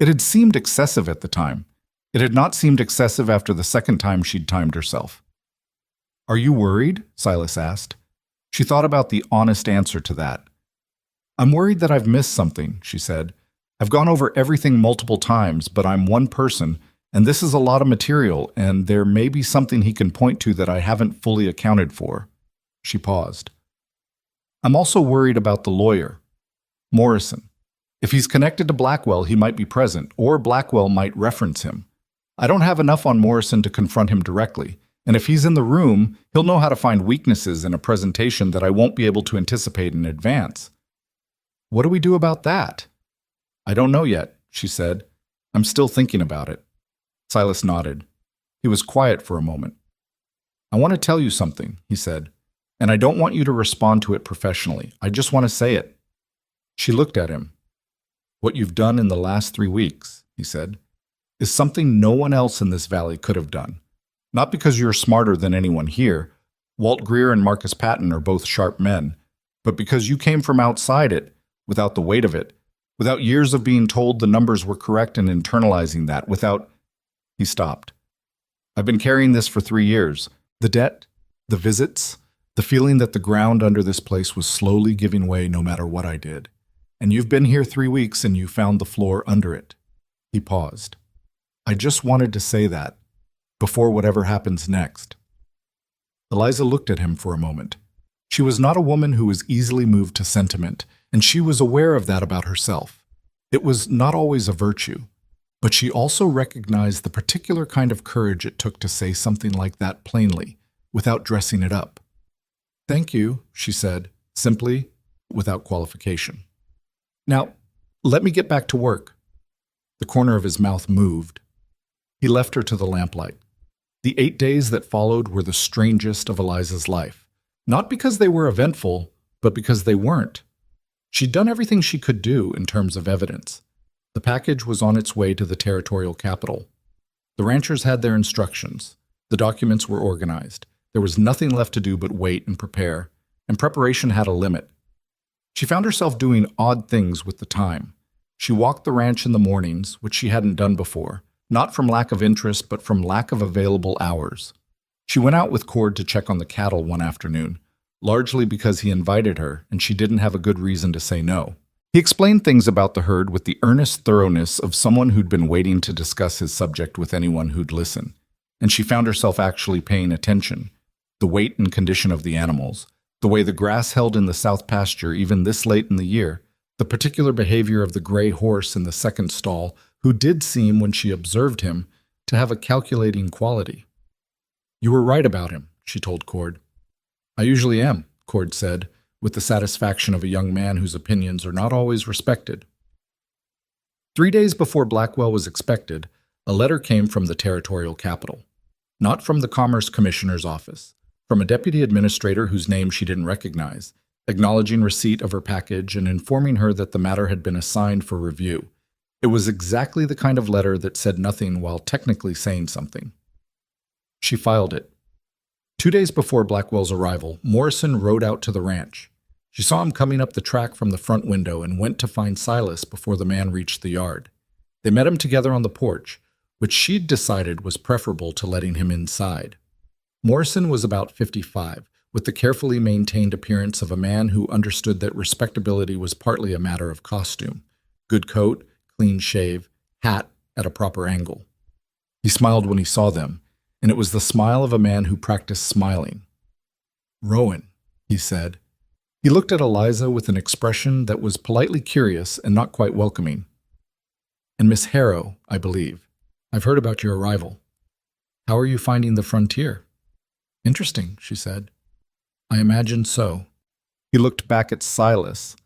Speaker 1: It had seemed excessive at the time. It had not seemed excessive after the second time she'd timed herself. Are you worried? Silas asked. She thought about the honest answer to that. I'm worried that I've missed something, she said. I've gone over everything multiple times, but I'm one person, and this is a lot of material, and there may be something he can point to that I haven't fully accounted for. She paused. I'm also worried about the lawyer, Morrison. If he's connected to Blackwell, he might be present, or Blackwell might reference him. I don't have enough on Morrison to confront him directly, and if he's in the room, he'll know how to find weaknesses in a presentation that I won't be able to anticipate in advance. What do we do about that? I don't know yet, she said. I'm still thinking about it. Silas nodded. He was quiet for a moment. I want to tell you something, he said, and I don't want you to respond to it professionally. I just want to say it. She looked at him. What you've done in the last 3 weeks, he said, is something no one else in this valley could have done. Not because you're smarter than anyone here. Walt Greer and Marcus Patton are both sharp men, but because you came from outside it, without the weight of it, without years of being told the numbers were correct and internalizing that, without... He stopped. I've been carrying this for 3 years. The debt, the visits, the feeling that the ground under this place was slowly giving way no matter what I did. And you've been here 3 weeks and you found the floor under it. He paused. I just wanted to say that, before whatever happens next. Eliza looked at him for a moment. She was not a woman who was easily moved to sentiment, and she was aware of that about herself. It was not always a virtue, but she also recognized the particular kind of courage it took to say something like that plainly, without dressing it up. Thank you, she said, simply, without qualification. Now, let me get back to work. The corner of his mouth moved. He left her to the lamplight. The 8 days that followed were the strangest of Eliza's life, not because they were eventful, but because they weren't. She'd done everything she could do in terms of evidence. The package was on its way to the territorial capital. The ranchers had their instructions. The documents were organized. There was nothing left to do but wait and prepare, and preparation had a limit. She found herself doing odd things with the time. She walked the ranch in the mornings, which she hadn't done before, not from lack of interest, but from lack of available hours. She went out with Cord to check on the cattle one afternoon, largely because he invited her and she didn't have a good reason to say no. He explained things about the herd with the earnest thoroughness of someone who'd been waiting to discuss his subject with anyone who'd listen, and she found herself actually paying attention. The weight and condition of the animals, the way the grass held in the south pasture even this late in the year, the particular behavior of the gray horse in the second stall, who did seem, when she observed him, to have a calculating quality. You were right about him, she told Cord. I usually am, Cord said, with the satisfaction of a young man whose opinions are not always respected. 3 days before Blackwell was expected, a letter came from the territorial capital. Not from the Commerce Commissioner's office. from a deputy administrator whose name she didn't recognize, acknowledging receipt of her package and informing her that the matter had been assigned for review. It was exactly the kind of letter that said nothing while technically saying something. She filed it. 2 days before Blackwell's arrival, Morrison rode out to the ranch. She saw him coming up the track from the front window and went to find Silas before the man reached the yard. They met him together on the porch, which she'd decided was preferable to letting him inside. Morrison was about 55, with the carefully maintained appearance of a man who understood that respectability was partly a matter of costume. Good coat, clean shave, hat at a proper angle. He smiled when he saw them, and it was the smile of a man who practiced smiling. "Rowan," he said. He looked at Eliza with an expression that was politely curious and not quite welcoming. "And Miss Harrow, I believe. I've heard about your arrival. How are you finding the frontier?" "Interesting," she said. "I imagine so." He looked back at Silas.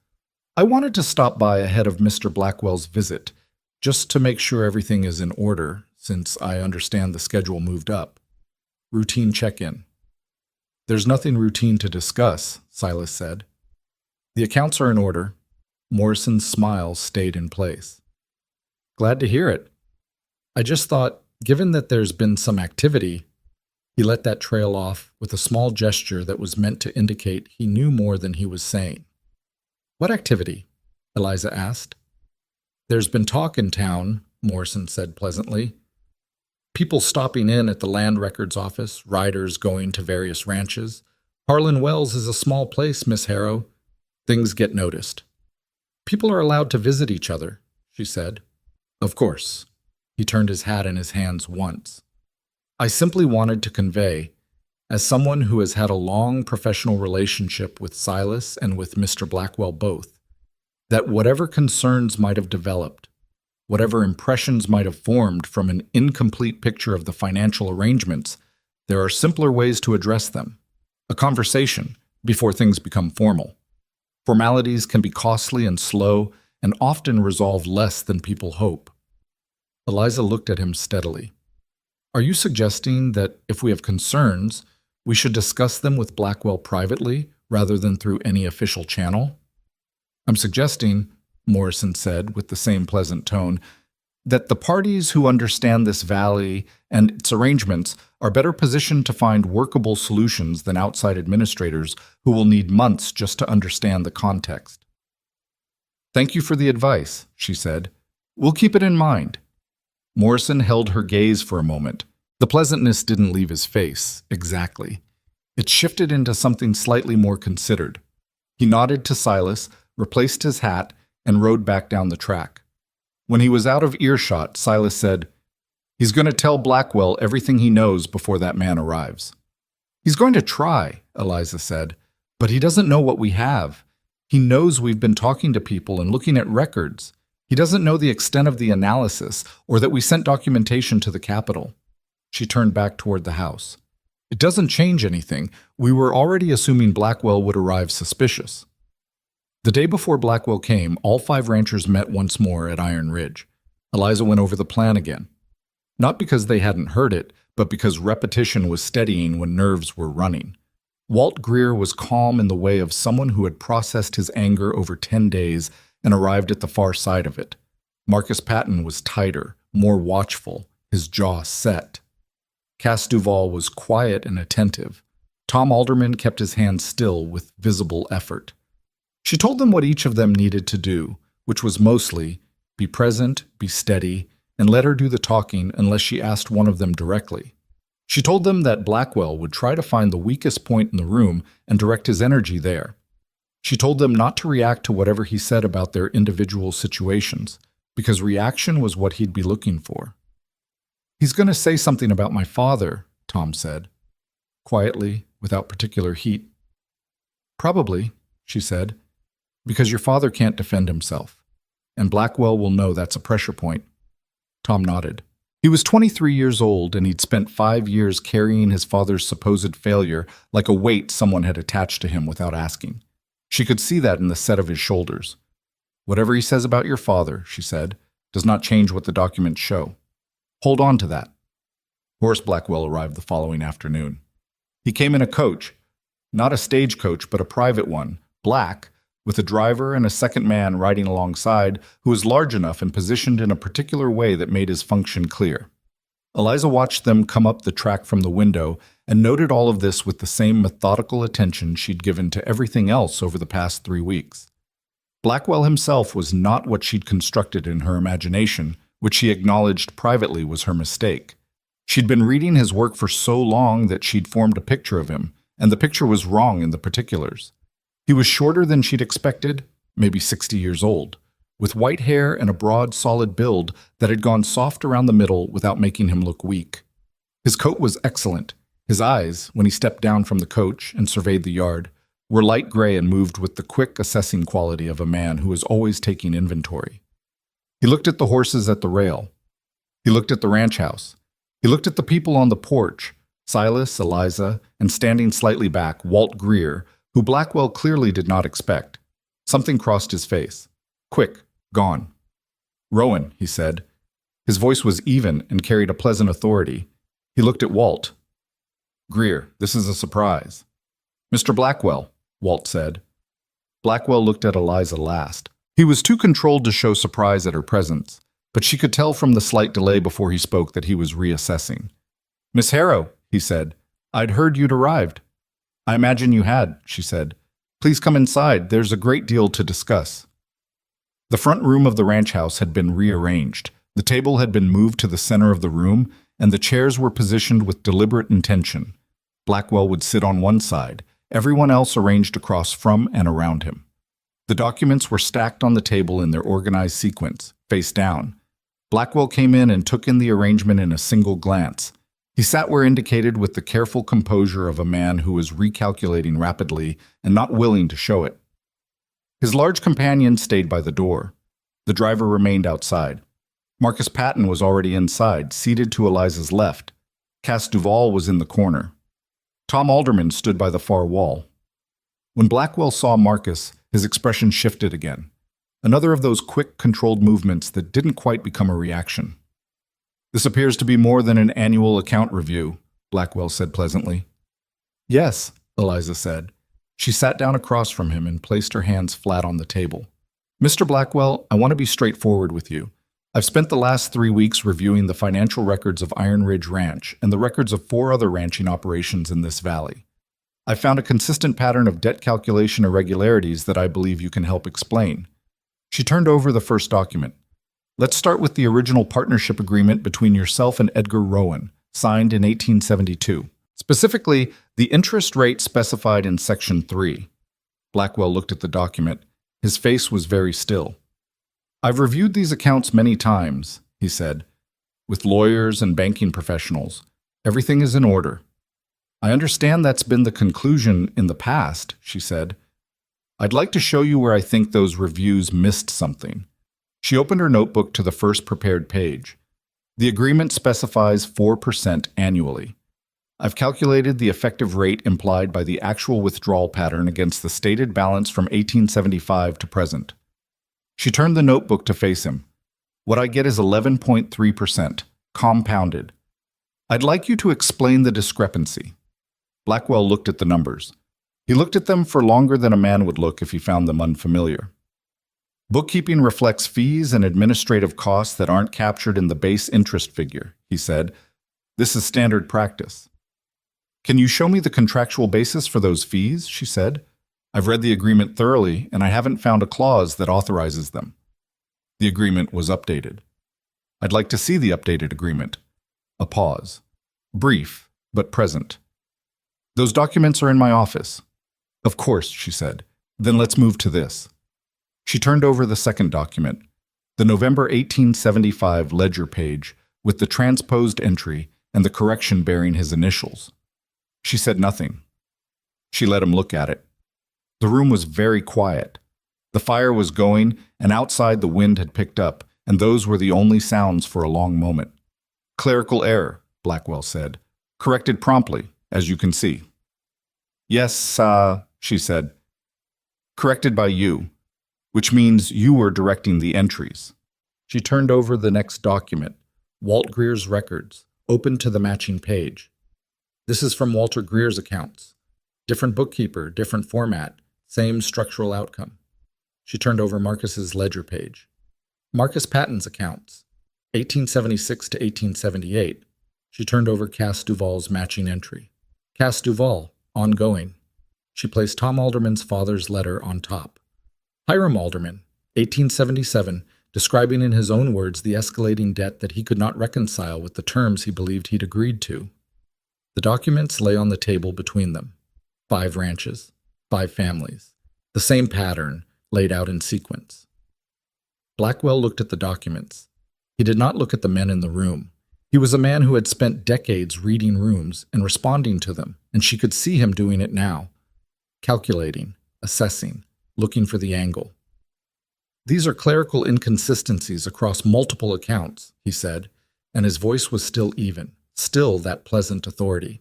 Speaker 1: "I wanted to stop by ahead of Mr. Blackwell's visit, just to make sure everything is in order, since I understand the schedule moved up. Routine check-in." "There's nothing routine to discuss," Silas said. "The accounts are in order." Morrison's smile stayed in place. "Glad to hear it. I just thought, given that there's been some activity..." He let that trail off with a small gesture that was meant to indicate he knew more than he was saying. "What activity?" Eliza asked. "There's been talk in town," Morrison said pleasantly. "People stopping in at the land records office, riders going to various ranches. Harlan Wells is a small place, Miss Harrow. Things get noticed." "People are allowed to visit each other," she said. "Of course." He turned his hat in his hands once. "I simply wanted to convey, as someone who has had a long professional relationship with Silas and with Mr. Blackwell both, that whatever concerns might have developed, whatever impressions might have formed from an incomplete picture of the financial arrangements, there are simpler ways to address them. A conversation, before things become formal. Formalities can be costly and slow, and often resolve less than people hope." Eliza looked at him steadily. "Are you suggesting that if we have concerns, we should discuss them with Blackwell privately rather than through any official channel?" "I'm suggesting," Morrison said with the same pleasant tone, "that the parties who understand this valley and its arrangements are better positioned to find workable solutions than outside administrators who will need months just to understand the context." "Thank you for the advice," she said. "We'll keep it in mind." Morrison held her gaze for a moment. The pleasantness didn't leave his face, exactly. It shifted into something slightly more considered. He nodded to Silas, replaced his hat, and rode back down the track. When he was out of earshot, Silas said, "He's going to tell Blackwell everything he knows before that man arrives." "He's going to try," Eliza said, "but he doesn't know what we have. He knows we've been talking to people and looking at records. He doesn't know the extent of the analysis or that we sent documentation to the Capitol." She turned back toward the house. "It doesn't change anything. We were already assuming Blackwell would arrive suspicious." The day before Blackwell came, all 5 ranchers met once more at Iron Ridge. Eliza went over the plan again. Not because they hadn't heard it, but because repetition was steadying when nerves were running. Walt Greer was calm in the way of someone who had processed his anger over 10 days and arrived at the far side of it. Marcus Patton was tighter, more watchful, his jaw set. Cass Duval was quiet and attentive. Tom Alderman kept his hands still with visible effort. She told them what each of them needed to do, which was mostly be present, be steady, and let her do the talking unless she asked one of them directly. She told them that Blackwell would try to find the weakest point in the room and direct his energy there. She told them not to react to whatever he said about their individual situations, because reaction was what he'd be looking for. "He's going to say something about my father," Tom said, quietly, without particular heat. "Probably," she said, "because your father can't defend himself, and Blackwell will know that's a pressure point." Tom nodded. He was 23 years old, and he'd spent 5 years carrying his father's supposed failure like a weight someone had attached to him without asking. She could see that in the set of his shoulders. "Whatever he says about your father," she said, "does not change what the documents show. Hold on to that." Horace Blackwell arrived the following afternoon. He came in a coach, not a stagecoach, but a private one, black, with a driver and a second man riding alongside who was large enough and positioned in a particular way that made his function clear. Eliza watched them come up the track from the window and noted all of this with the same methodical attention she'd given to everything else over the past 3 weeks. Blackwell himself was not what she'd constructed in her imagination, which she acknowledged privately was her mistake. She'd been reading his work for so long that she'd formed a picture of him, and the picture was wrong in the particulars. He was shorter than she'd expected, maybe 60 years old, with white hair and a broad, solid build that had gone soft around the middle without making him look weak. His coat was excellent. His eyes, when he stepped down from the coach and surveyed the yard, were light gray and moved with the quick assessing quality of a man who is always taking inventory. He looked at the horses at the rail. He looked at the ranch house. He looked at the people on the porch, Silas, Eliza, and standing slightly back, Walt Greer, who Blackwell clearly did not expect. Something crossed his face. Quick, gone. Rowan, he said. His voice was even and carried a pleasant authority. He looked at Walt. Greer, this is a surprise. Mr. Blackwell, Walt said. Blackwell looked at Eliza last. He was too controlled to show surprise at her presence, but she could tell from the slight delay before he spoke that he was reassessing. Miss Harrow, he said, I'd heard you'd arrived. I imagine you had, she said. Please come inside. There's a great deal to discuss. The front room of the ranch house had been rearranged. The table had been moved to the center of the room, and the chairs were positioned with deliberate intention. Blackwell would sit on one side, everyone else arranged across from and around him. The documents were stacked on the table in their organized sequence, face down. Blackwell came in and took in the arrangement in a single glance. He sat where indicated with the careful composure of a man who was recalculating rapidly and not willing to show it. His large companion stayed by the door. The driver remained outside. Marcus Patton was already inside, seated to Eliza's left. Cass Duval was in the corner. Tom Alderman stood by the far wall. When Blackwell saw Marcus, his expression shifted again. Another of those quick, controlled movements that didn't quite become a reaction. This appears to be more than an annual account review, Blackwell said pleasantly. Yes, Eliza said. She sat down across from him and placed her hands flat on the table. Mr. Blackwell, I want to be straightforward with you. I've spent the last 3 weeks reviewing the financial records of Iron Ridge Ranch and the records of 4 other ranching operations in this valley. I found a consistent pattern of debt calculation irregularities that I believe you can help explain. She turned over the first document. Let's start with the original partnership agreement between yourself and Edgar Rowan, signed in 1872. Specifically, the interest rate specified in Section 3. Blackwell looked at the document. His face was very still. I've reviewed these accounts many times, he said, with lawyers and banking professionals. Everything is in order. I understand that's been the conclusion in the past, she said. I'd like to show you where I think those reviews missed something. She opened her notebook to the first prepared page. The agreement specifies 4% annually. I've calculated the effective rate implied by the actual withdrawal pattern against the stated balance from 1875 to present. She turned the notebook to face him. What I get is 11.3%, compounded. I'd like you to explain the discrepancy. Blackwell looked at the numbers. He looked at them for longer than a man would look if he found them unfamiliar. Bookkeeping reflects fees and administrative costs that aren't captured in the base interest figure, he said. This is standard practice. Can you show me the contractual basis for those fees? She said. I've read the agreement thoroughly, and I haven't found a clause that authorizes them. The agreement was updated. I'd like to see the updated agreement. A pause. Brief, but present. Those documents are in my office. Of course, she said. Then let's move to this. She turned over the second document, the November 1875 ledger page with the transposed entry and the correction bearing his initials. She said nothing. She let him look at it. The room was very quiet. The fire was going, and outside the wind had picked up, and those were the only sounds for a long moment. Clerical error, Blackwell said. Corrected promptly, as you can see. Yes, she said. Corrected by you, which means you were directing the entries. She turned over the next document, Walt Greer's records, opened to the matching page. This is from Walter Greer's accounts. Different bookkeeper, different format, same structural outcome. She turned over Marcus's ledger page. Marcus Patton's accounts, 1876 to 1878. She turned over Cass Duval's matching entry. Cass Duval, ongoing. She placed Tom Alderman's father's letter on top. Hiram Alderman, 1877, describing in his own words the escalating debt that he could not reconcile with the terms he believed he'd agreed to. The documents lay on the table between them. 5 ranches, 5 families, the same pattern laid out in sequence. Blackwell looked at the documents. He did not look at the men in the room. He was a man who had spent decades reading rooms and responding to them, and she could see him doing it now, calculating, assessing, looking for the angle. These are clerical inconsistencies across multiple accounts, he said, and his voice was still even, still that pleasant authority.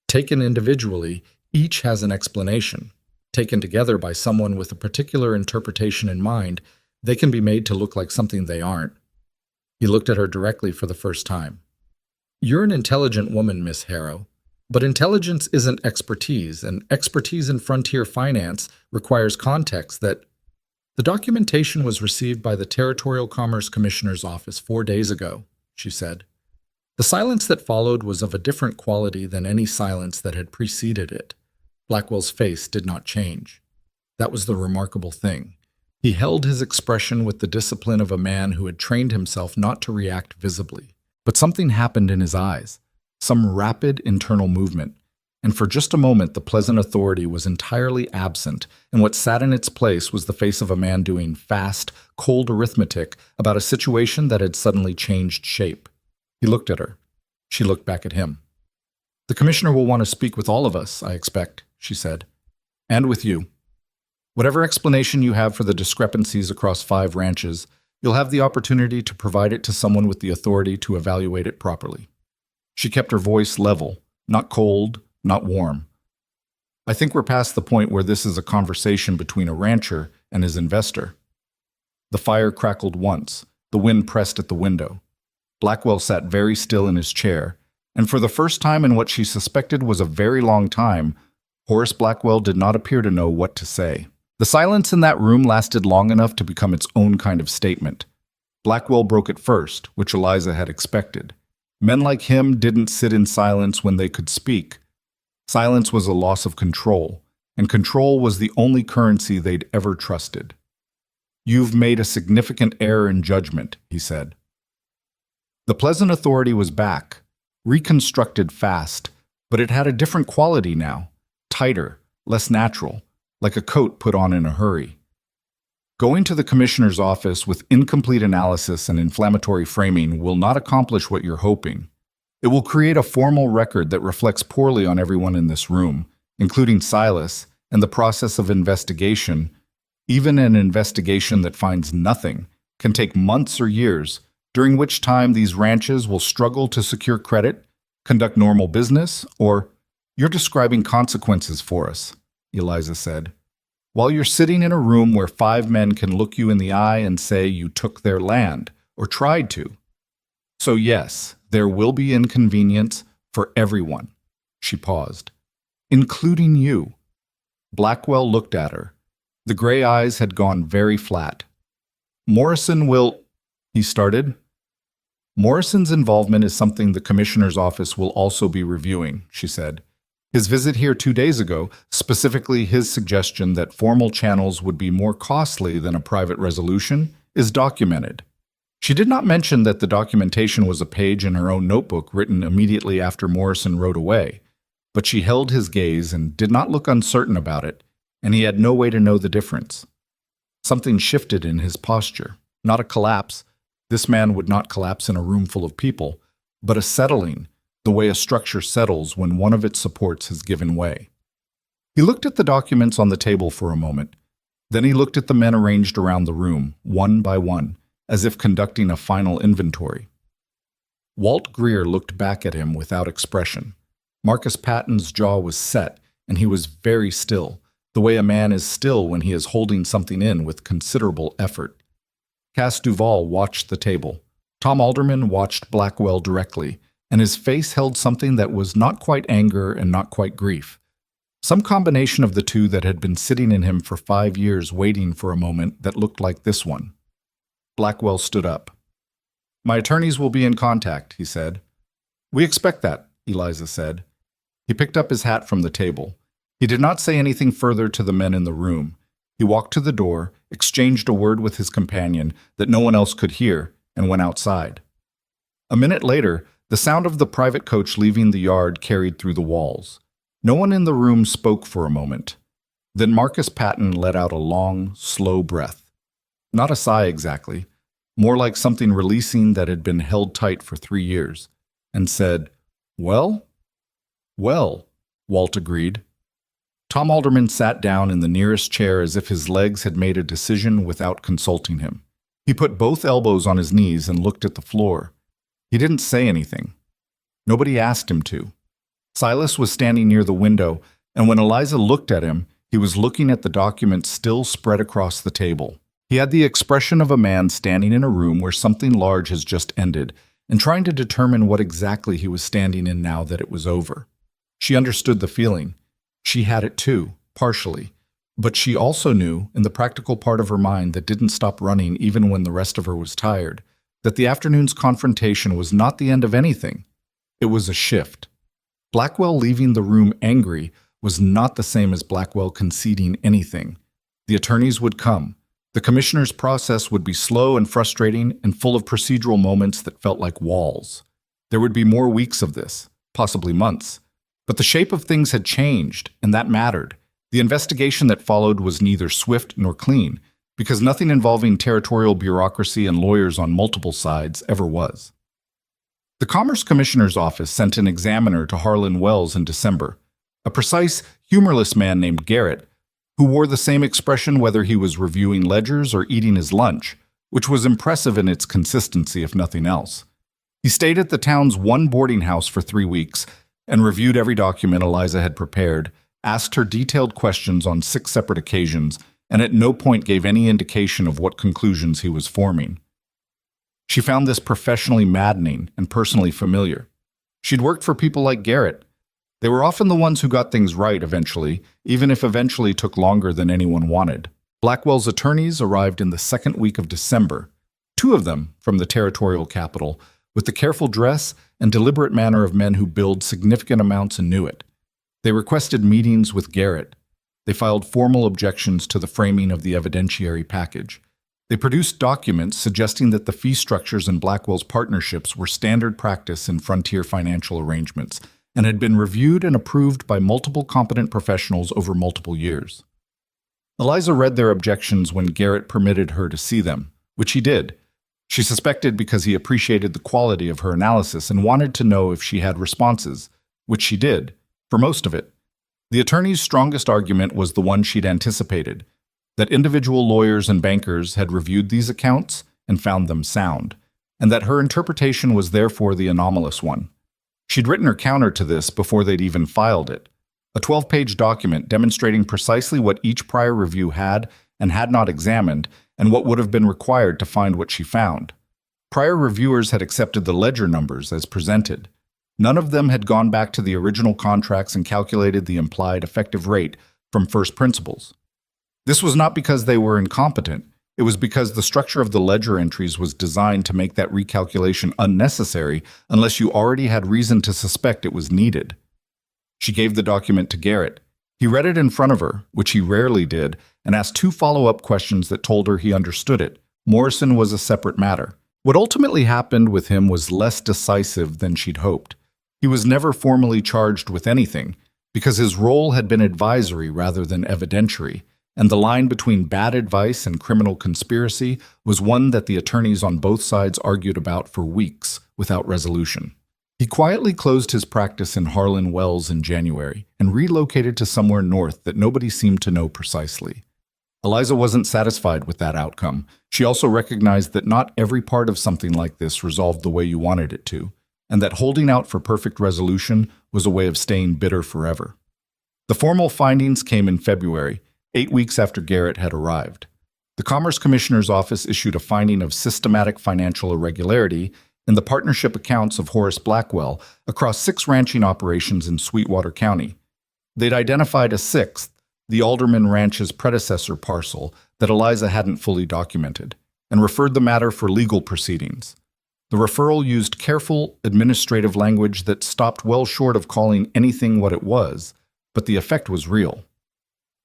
Speaker 1: Taken individually, each has an explanation. Taken together by someone with a particular interpretation in mind, they can be made to look like something they aren't. He looked at her directly for the first time. You're an intelligent woman, Miss Harrow, but intelligence isn't expertise, and expertise in frontier finance requires context that... The documentation was received by the Territorial Commerce Commissioner's office 4 days ago, she said. The silence that followed was of a different quality than any silence that had preceded it. Blackwell's face did not change. That was the remarkable thing. He held his expression with the discipline of a man who had trained himself not to react visibly. But something happened in his eyes, some rapid internal movement, and for just a moment the pleasant authority was entirely absent, and what sat in its place was the face of a man doing fast, cold arithmetic about a situation that had suddenly changed shape. He looked at her. She looked back at him. The commissioner will want to speak with all of us, I expect, she said. And with you. Whatever explanation you have for the discrepancies across 5 ranches, you'll have the opportunity to provide it to someone with the authority to evaluate it properly. She kept her voice level, not cold, not warm. I think we're past the point where this is a conversation between a rancher and his investor. The fire crackled once. The wind pressed at the window. Blackwell sat very still in his chair, and for the first time in what she suspected was a very long time, Horace Blackwell did not appear to know what to say. The silence in that room lasted long enough to become its own kind of statement. Blackwell broke it first, which Eliza had expected. Men like him didn't sit in silence when they could speak. Silence was a loss of control, and control was the only currency they'd ever trusted. You've made a significant error in judgment, he said. The pleasant authority was back, reconstructed fast, but it had a different quality now, tighter, less natural, like a coat put on in a hurry. Going to the commissioner's office with incomplete analysis and inflammatory framing will not accomplish what you're hoping. It will create a formal record that reflects poorly on everyone in this room, including Silas, and the process of investigation. Even an investigation that finds nothing can take months or years, during which time these ranches will struggle to secure credit, conduct normal business, or... You're describing consequences for us, Eliza said. While you're sitting in a room where 5 men can look you in the eye and say you took their land, or tried to. So yes, there will be inconvenience for everyone. She paused. Including you. Blackwell looked at her. The gray eyes had gone very flat. Morrison will... he started. Morrison's involvement is something the commissioner's office will also be reviewing, she said. His visit here 2 days ago, specifically his suggestion that formal channels would be more costly than a private resolution, is documented. She did not mention that the documentation was a page in her own notebook written immediately after Morrison rode away, but she held his gaze and did not look uncertain about it, and he had no way to know the difference. Something shifted in his posture, not a collapse. This man would not collapse in a room full of people, but a settling, the way a structure settles when one of its supports has given way. He looked at the documents on the table for a moment. Then he looked at the men arranged around the room, one by one, as if conducting a final inventory. Walt Greer looked back at him without expression. Marcus Patton's jaw was set, and he was very still, the way a man is still when he is holding something in with considerable effort. Cass Duval watched the table. Tom Alderman watched Blackwell directly, and his face held something that was not quite anger and not quite grief. Some combination of the two that had been sitting in him for 5 years waiting for a moment that looked like this one. Blackwell stood up. "My attorneys will be in contact," he said. "We expect that," Eliza said. He picked up his hat from the table. He did not say anything further to the men in the room. He walked to the door, exchanged a word with his companion that no one else could hear, and went outside. A minute later, the sound of the private coach leaving the yard carried through the walls. No one in the room spoke for a moment. Then Marcus Patton let out a long, slow breath. Not a sigh exactly, more like something releasing that had been held tight for 3 years, and said, "Well?" "Well," Walt agreed. Tom Alderman sat down in the nearest chair as if his legs had made a decision without consulting him. He put both elbows on his knees and looked at the floor. He didn't say anything. Nobody asked him to. Silas was standing near the window, and when Eliza looked at him, he was looking at the document still spread across the table. He had the expression of a man standing in a room where something large has just ended, and trying to determine what exactly he was standing in now that it was over. She understood the feeling. She had it too, partially. But she also knew, in the practical part of her mind that didn't stop running even when the rest of her was tired, that the afternoon's confrontation was not the end of anything. It was a shift. Blackwell leaving the room angry was not the same as Blackwell conceding anything. The attorneys would come. The commissioner's process would be slow and frustrating and full of procedural moments that felt like walls. There would be more weeks of this, possibly months. But the shape of things had changed, and that mattered. The investigation that followed was neither swift nor clean, because nothing involving territorial bureaucracy and lawyers on multiple sides ever was. The Commerce Commissioner's office sent an examiner to Harlan Wells in December, a precise, humorless man named Garrett, who wore the same expression whether he was reviewing ledgers or eating his lunch, which was impressive in its consistency if nothing else. He stayed at the town's one boarding house for 3 weeks and reviewed every document Eliza had prepared, asked her detailed questions on 6 separate occasions, and at no point gave any indication of what conclusions he was forming. She found this professionally maddening and personally familiar. She'd worked for people like Garrett. They were often the ones who got things right eventually, even if eventually took longer than anyone wanted. Blackwell's attorneys arrived in the second week of December, 2 of them from the territorial capital, with the careful dress and deliberate manner of men who billed significant amounts and knew it. They requested meetings with Garrett. They filed formal objections to the framing of the evidentiary package. They produced documents suggesting that the fee structures in Blackwell's partnerships were standard practice in frontier financial arrangements and had been reviewed and approved by multiple competent professionals over multiple years. Eliza read their objections when Garrett permitted her to see them, which he did. She suspected because he appreciated the quality of her analysis and wanted to know if she had responses, which she did, for most of it. The attorney's strongest argument was the one she'd anticipated, that individual lawyers and bankers had reviewed these accounts and found them sound, and that her interpretation was therefore the anomalous one. She'd written her counter to this before they'd even filed it, a 12-page document demonstrating precisely what each prior review had and had not examined, and what would have been required to find what she found. Prior reviewers had accepted the ledger numbers as presented. None of them had gone back to the original contracts and calculated the implied effective rate from first principles. This was not because they were incompetent. It was because the structure of the ledger entries was designed to make that recalculation unnecessary unless you already had reason to suspect it was needed. She gave the document to Garrett. He read it in front of her, which he rarely did, and asked 2 follow-up questions that told her he understood it. Morrison was a separate matter. What ultimately happened with him was less decisive than she'd hoped. He was never formally charged with anything, because his role had been advisory rather than evidentiary, and the line between bad advice and criminal conspiracy was one that the attorneys on both sides argued about for weeks without resolution. He quietly closed his practice in Harlan Wells in January and relocated to somewhere north that nobody seemed to know precisely. Eliza wasn't satisfied with that outcome. She also recognized that not every part of something like this resolved the way you wanted it to, and that holding out for perfect resolution was a way of staying bitter forever. The formal findings came in February, 8 weeks after Garrett had arrived. The Commerce Commissioner's office issued a finding of systematic financial irregularity in the partnership accounts of Horace Blackwell across 6 ranching operations in Sweetwater County. They'd identified a 6th, the Alderman Ranch's predecessor parcel, that Eliza hadn't fully documented, and referred the matter for legal proceedings. The referral used careful, administrative language that stopped well short of calling anything what it was, but the effect was real.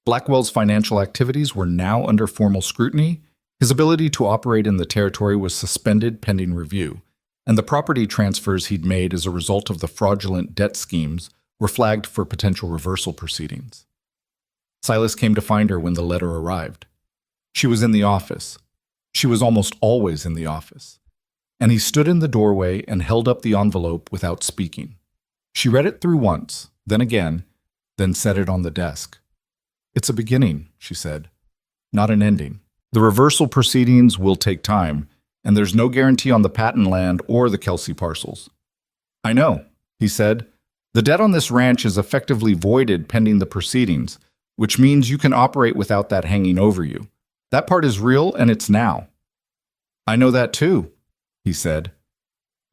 Speaker 1: Blackwell's financial activities were now under formal scrutiny, his ability to operate in the territory was suspended pending review, and the property transfers he'd made as a result of the fraudulent debt schemes were flagged for potential reversal proceedings. Silas came to find her when the letter arrived. She was in the office. She was almost always in the office. And he stood in the doorway and held up the envelope without speaking. She read it through once, then again, then set it on the desk. "It's a beginning," she said, "not an ending. The reversal proceedings will take time, and there's no guarantee on the patent land or the Kelsey parcels." "I know," he said. "The debt on this ranch is effectively voided pending the proceedings, which means you can operate without that hanging over you. That part is real, and it's now." "I know that too," he said.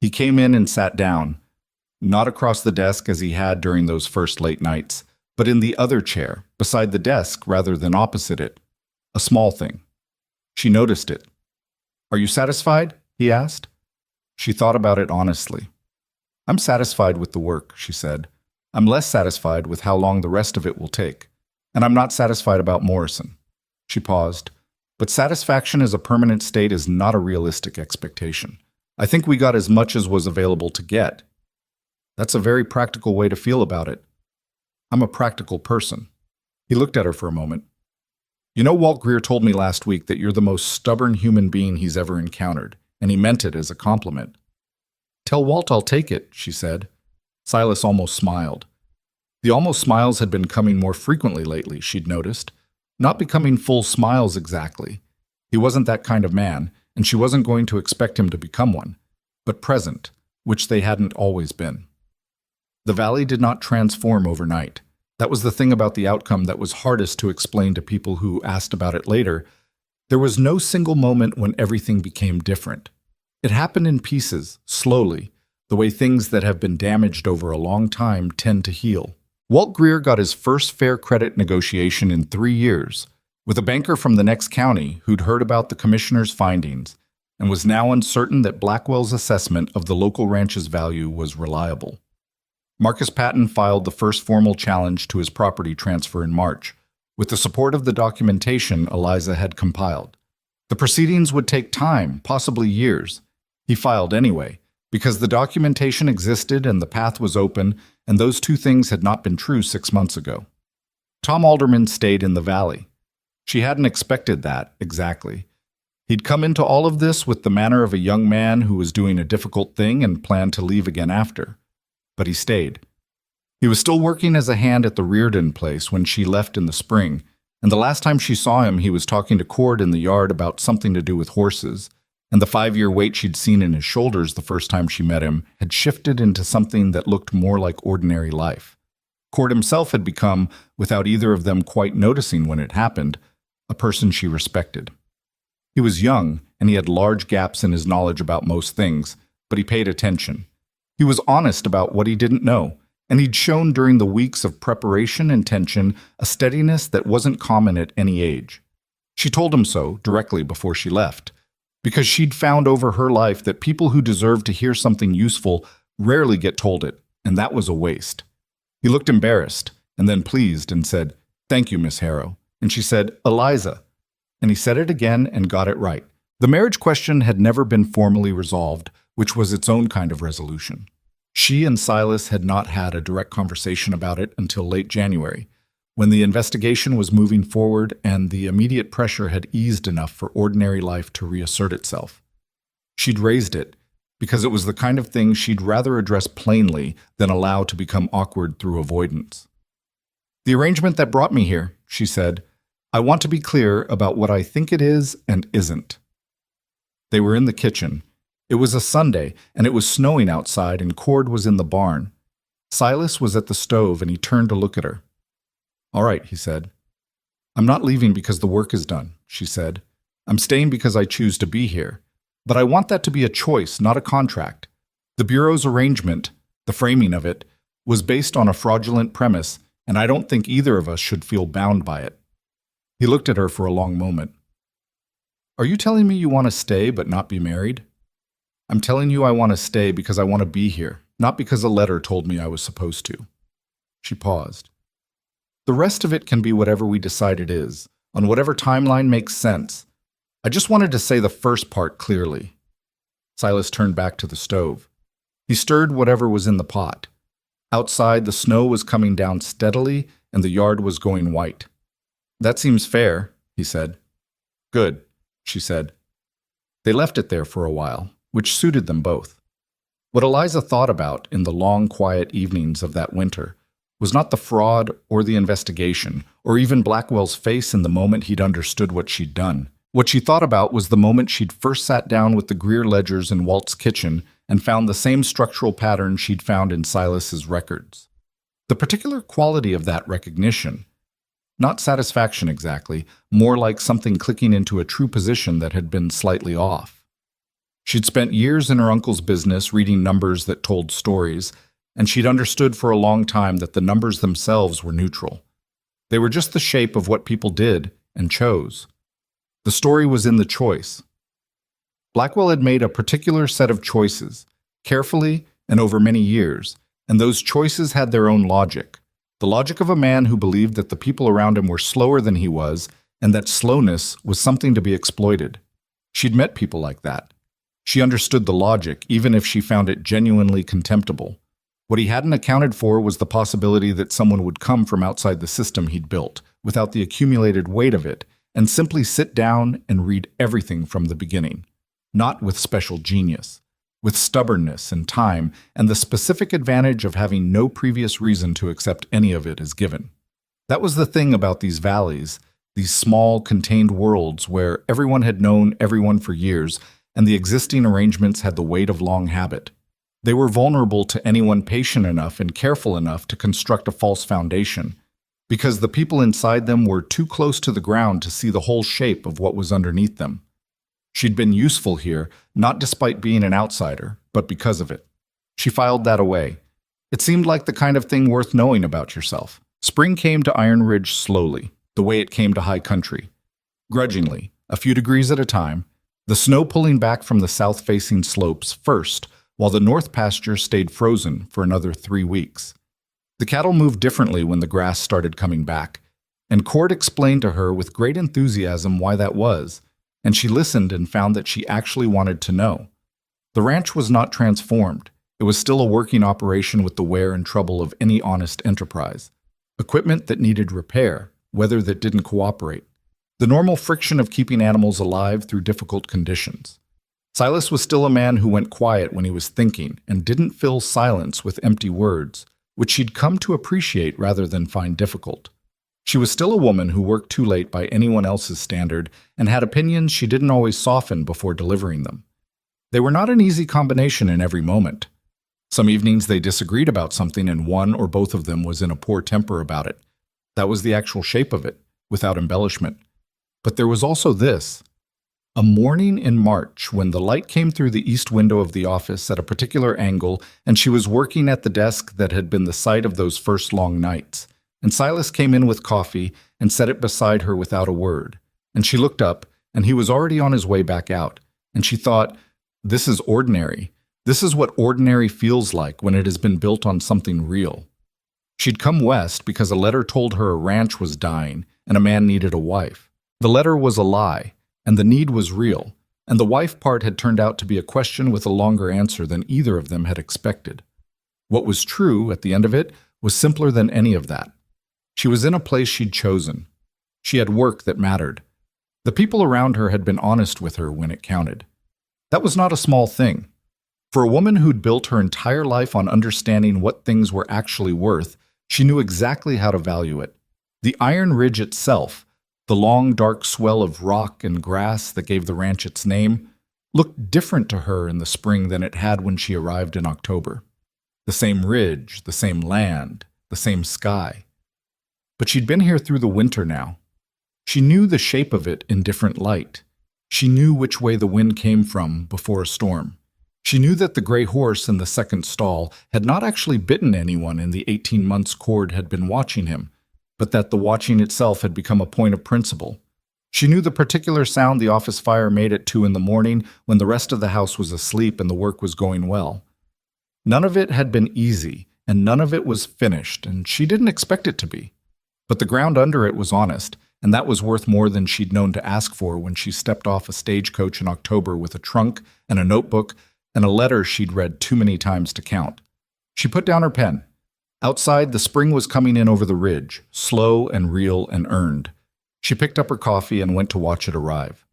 Speaker 1: He came in and sat down, not across the desk as he had during those first late nights, but in the other chair, beside the desk rather than opposite it. A small thing. She noticed it. "Are you satisfied?" he asked. She thought about it honestly. "I'm satisfied with the work," she said. "I'm less satisfied with how long the rest of it will take. And I'm not satisfied about Morrison." She paused. "But satisfaction as a permanent state is not a realistic expectation. I think we got as much as was available to get." "That's a very practical way to feel about it." "I'm a practical person." He looked at her for a moment. "You know, Walt Greer told me last week that you're the most stubborn human being he's ever encountered, and he meant it as a compliment." "Tell Walt I'll take it," she said. Silas almost smiled. The almost smiles had been coming more frequently lately, she'd noticed. Not becoming full smiles exactly. He wasn't that kind of man, and she wasn't going to expect him to become one, but present, which they hadn't always been. The valley did not transform overnight. That was the thing about the outcome that was hardest to explain to people who asked about it later. There was no single moment when everything became different. It happened in pieces, slowly, the way things that have been damaged over a long time tend to heal. Walt Greer got his first fair credit negotiation in 3 years, with a banker from the next county who'd heard about the commissioner's findings and was now uncertain that Blackwell's assessment of the local ranch's value was reliable. Marcus Patton filed the first formal challenge to his property transfer in March, with the support of the documentation Eliza had compiled. The proceedings would take time, possibly years. He filed anyway, because the documentation existed and the path was open, and those two things had not been true 6 months ago. Tom Alderman stayed in the valley. She hadn't expected that, exactly. He'd come into all of this with the manner of a young man who was doing a difficult thing and planned to leave again after. But he stayed. He was still working as a hand at the Reardon place when she left in the spring, and the last time she saw him he was talking to Cord in the yard about something to do with horses, and the 5-year weight she'd seen in his shoulders the first time she met him had shifted into something that looked more like ordinary life. Cord himself had become, without either of them quite noticing when it happened, a person she respected. He was young, and he had large gaps in his knowledge about most things, but he paid attention. He was honest about what he didn't know, and he'd shown during the weeks of preparation and tension a steadiness that wasn't common at any age. She told him so directly before she left, because she'd found over her life that people who deserve to hear something useful rarely get told it, and that was a waste. He looked embarrassed, and then pleased, and said, "Thank you, Miss Harrow." And she said, "Eliza." And he said it again and got it right. The marriage question had never been formally resolved, which was its own kind of resolution. She and Silas had not had a direct conversation about it until late January, when the investigation was moving forward and the immediate pressure had eased enough for ordinary life to reassert itself. She'd raised it because it was the kind of thing she'd rather address plainly than allow to become awkward through avoidance. "The arrangement that brought me here," she said, "I want to be clear about what I think it is and isn't." They were in the kitchen. It was a Sunday, and it was snowing outside, and Cord was in the barn. Silas was at the stove, and he turned to look at her. "All right," he said. "I'm not leaving because the work is done," she said. "I'm staying because I choose to be here. But I want that to be a choice, not a contract. The Bureau's arrangement, the framing of it, was based on a fraudulent premise, and I don't think either of us should feel bound by it." He looked at her for a long moment. "Are you telling me you want to stay but not be married?" "I'm telling you I want to stay because I want to be here, not because a letter told me I was supposed to." She paused. "The rest of it can be whatever we decide it is, on whatever timeline makes sense. I just wanted to say the first part clearly." Silas turned back to the stove. He stirred whatever was in the pot. Outside, the snow was coming down steadily, and the yard was going white. "That seems fair," he said. "Good," she said. They left it there for a while, which suited them both. What Eliza thought about in the long, quiet evenings of that winter was not the fraud or the investigation, or even Blackwell's face in the moment he'd understood what she'd done. What she thought about was the moment she'd first sat down with the Greer ledgers in Walt's kitchen and found the same structural pattern she'd found in Silas's records. The particular quality of that recognition, not satisfaction exactly, more like something clicking into a true position that had been slightly off. She'd spent years in her uncle's business reading numbers that told stories, and she'd understood for a long time that the numbers themselves were neutral. They were just the shape of what people did and chose. The story was in the choice. Blackwell had made a particular set of choices, carefully and over many years, and those choices had their own logic. The logic of a man who believed that the people around him were slower than he was, and that slowness was something to be exploited. She'd met people like that. She understood the logic, even if she found it genuinely contemptible. What he hadn't accounted for was the possibility that someone would come from outside the system he'd built, without the accumulated weight of it, and simply sit down and read everything from the beginning. Not with special genius, with stubbornness and time, and the specific advantage of having no previous reason to accept any of it as given. That was the thing about these valleys, these small, contained worlds where everyone had known everyone for years, and the existing arrangements had the weight of long habit. They were vulnerable to anyone patient enough and careful enough to construct a false foundation, because the people inside them were too close to the ground to see the whole shape of what was underneath them. She'd been useful here, not despite being an outsider, but because of it. She filed that away. It seemed like the kind of thing worth knowing about yourself. Spring came to Iron Ridge slowly, the way it came to high country. Grudgingly, a few degrees at a time, the snow pulling back from the south-facing slopes first, while the north pasture stayed frozen for another 3 weeks. The cattle moved differently when the grass started coming back, and Cord explained to her with great enthusiasm why that was, and she listened and found that she actually wanted to know. The ranch was not transformed. It was still a working operation with the wear and trouble of any honest enterprise. Equipment that needed repair, weather that didn't cooperate. The normal friction of keeping animals alive through difficult conditions. Silas was still a man who went quiet when he was thinking and didn't fill silence with empty words, which she'd come to appreciate rather than find difficult. She was still a woman who worked too late by anyone else's standard and had opinions she didn't always soften before delivering them. They were not an easy combination in every moment. Some evenings they disagreed about something and one or both of them was in a poor temper about it. That was the actual shape of it, without embellishment. But there was also this. A morning in March when the light came through the east window of the office at a particular angle and she was working at the desk that had been the site of those first long nights, and Silas came in with coffee and set it beside her without a word, and she looked up and he was already on his way back out, and she thought, this is ordinary. This is what ordinary feels like when it has been built on something real. She'd come west because a letter told her a ranch was dying and a man needed a wife. The letter was a lie, and the need was real, and the wife part had turned out to be a question with a longer answer than either of them had expected. What was true, at the end of it, was simpler than any of that. She was in a place she'd chosen. She had work that mattered. The people around her had been honest with her when it counted. That was not a small thing. For a woman who'd built her entire life on understanding what things were actually worth, she knew exactly how to value it. The Iron Ridge itself, the long, dark swell of rock and grass that gave the ranch its name, looked different to her in the spring than it had when she arrived in October. The same ridge, the same land, the same sky. But she'd been here through the winter now. She knew the shape of it in different light. She knew which way the wind came from before a storm. She knew that the gray horse in the second stall had not actually bitten anyone in the 18 months Cord had been watching him, but that the watching itself had become a point of principle. She knew the particular sound the office fire made at 2 in the morning when the rest of the house was asleep and the work was going well. None of it had been easy, and none of it was finished, and she didn't expect it to be. But the ground under it was honest, and that was worth more than she'd known to ask for when she stepped off a stagecoach in October with a trunk and a notebook and a letter she'd read too many times to count. She put down her pen. Outside, the spring was coming in over the ridge, slow and real and earned. She picked up her coffee and went to watch it arrive.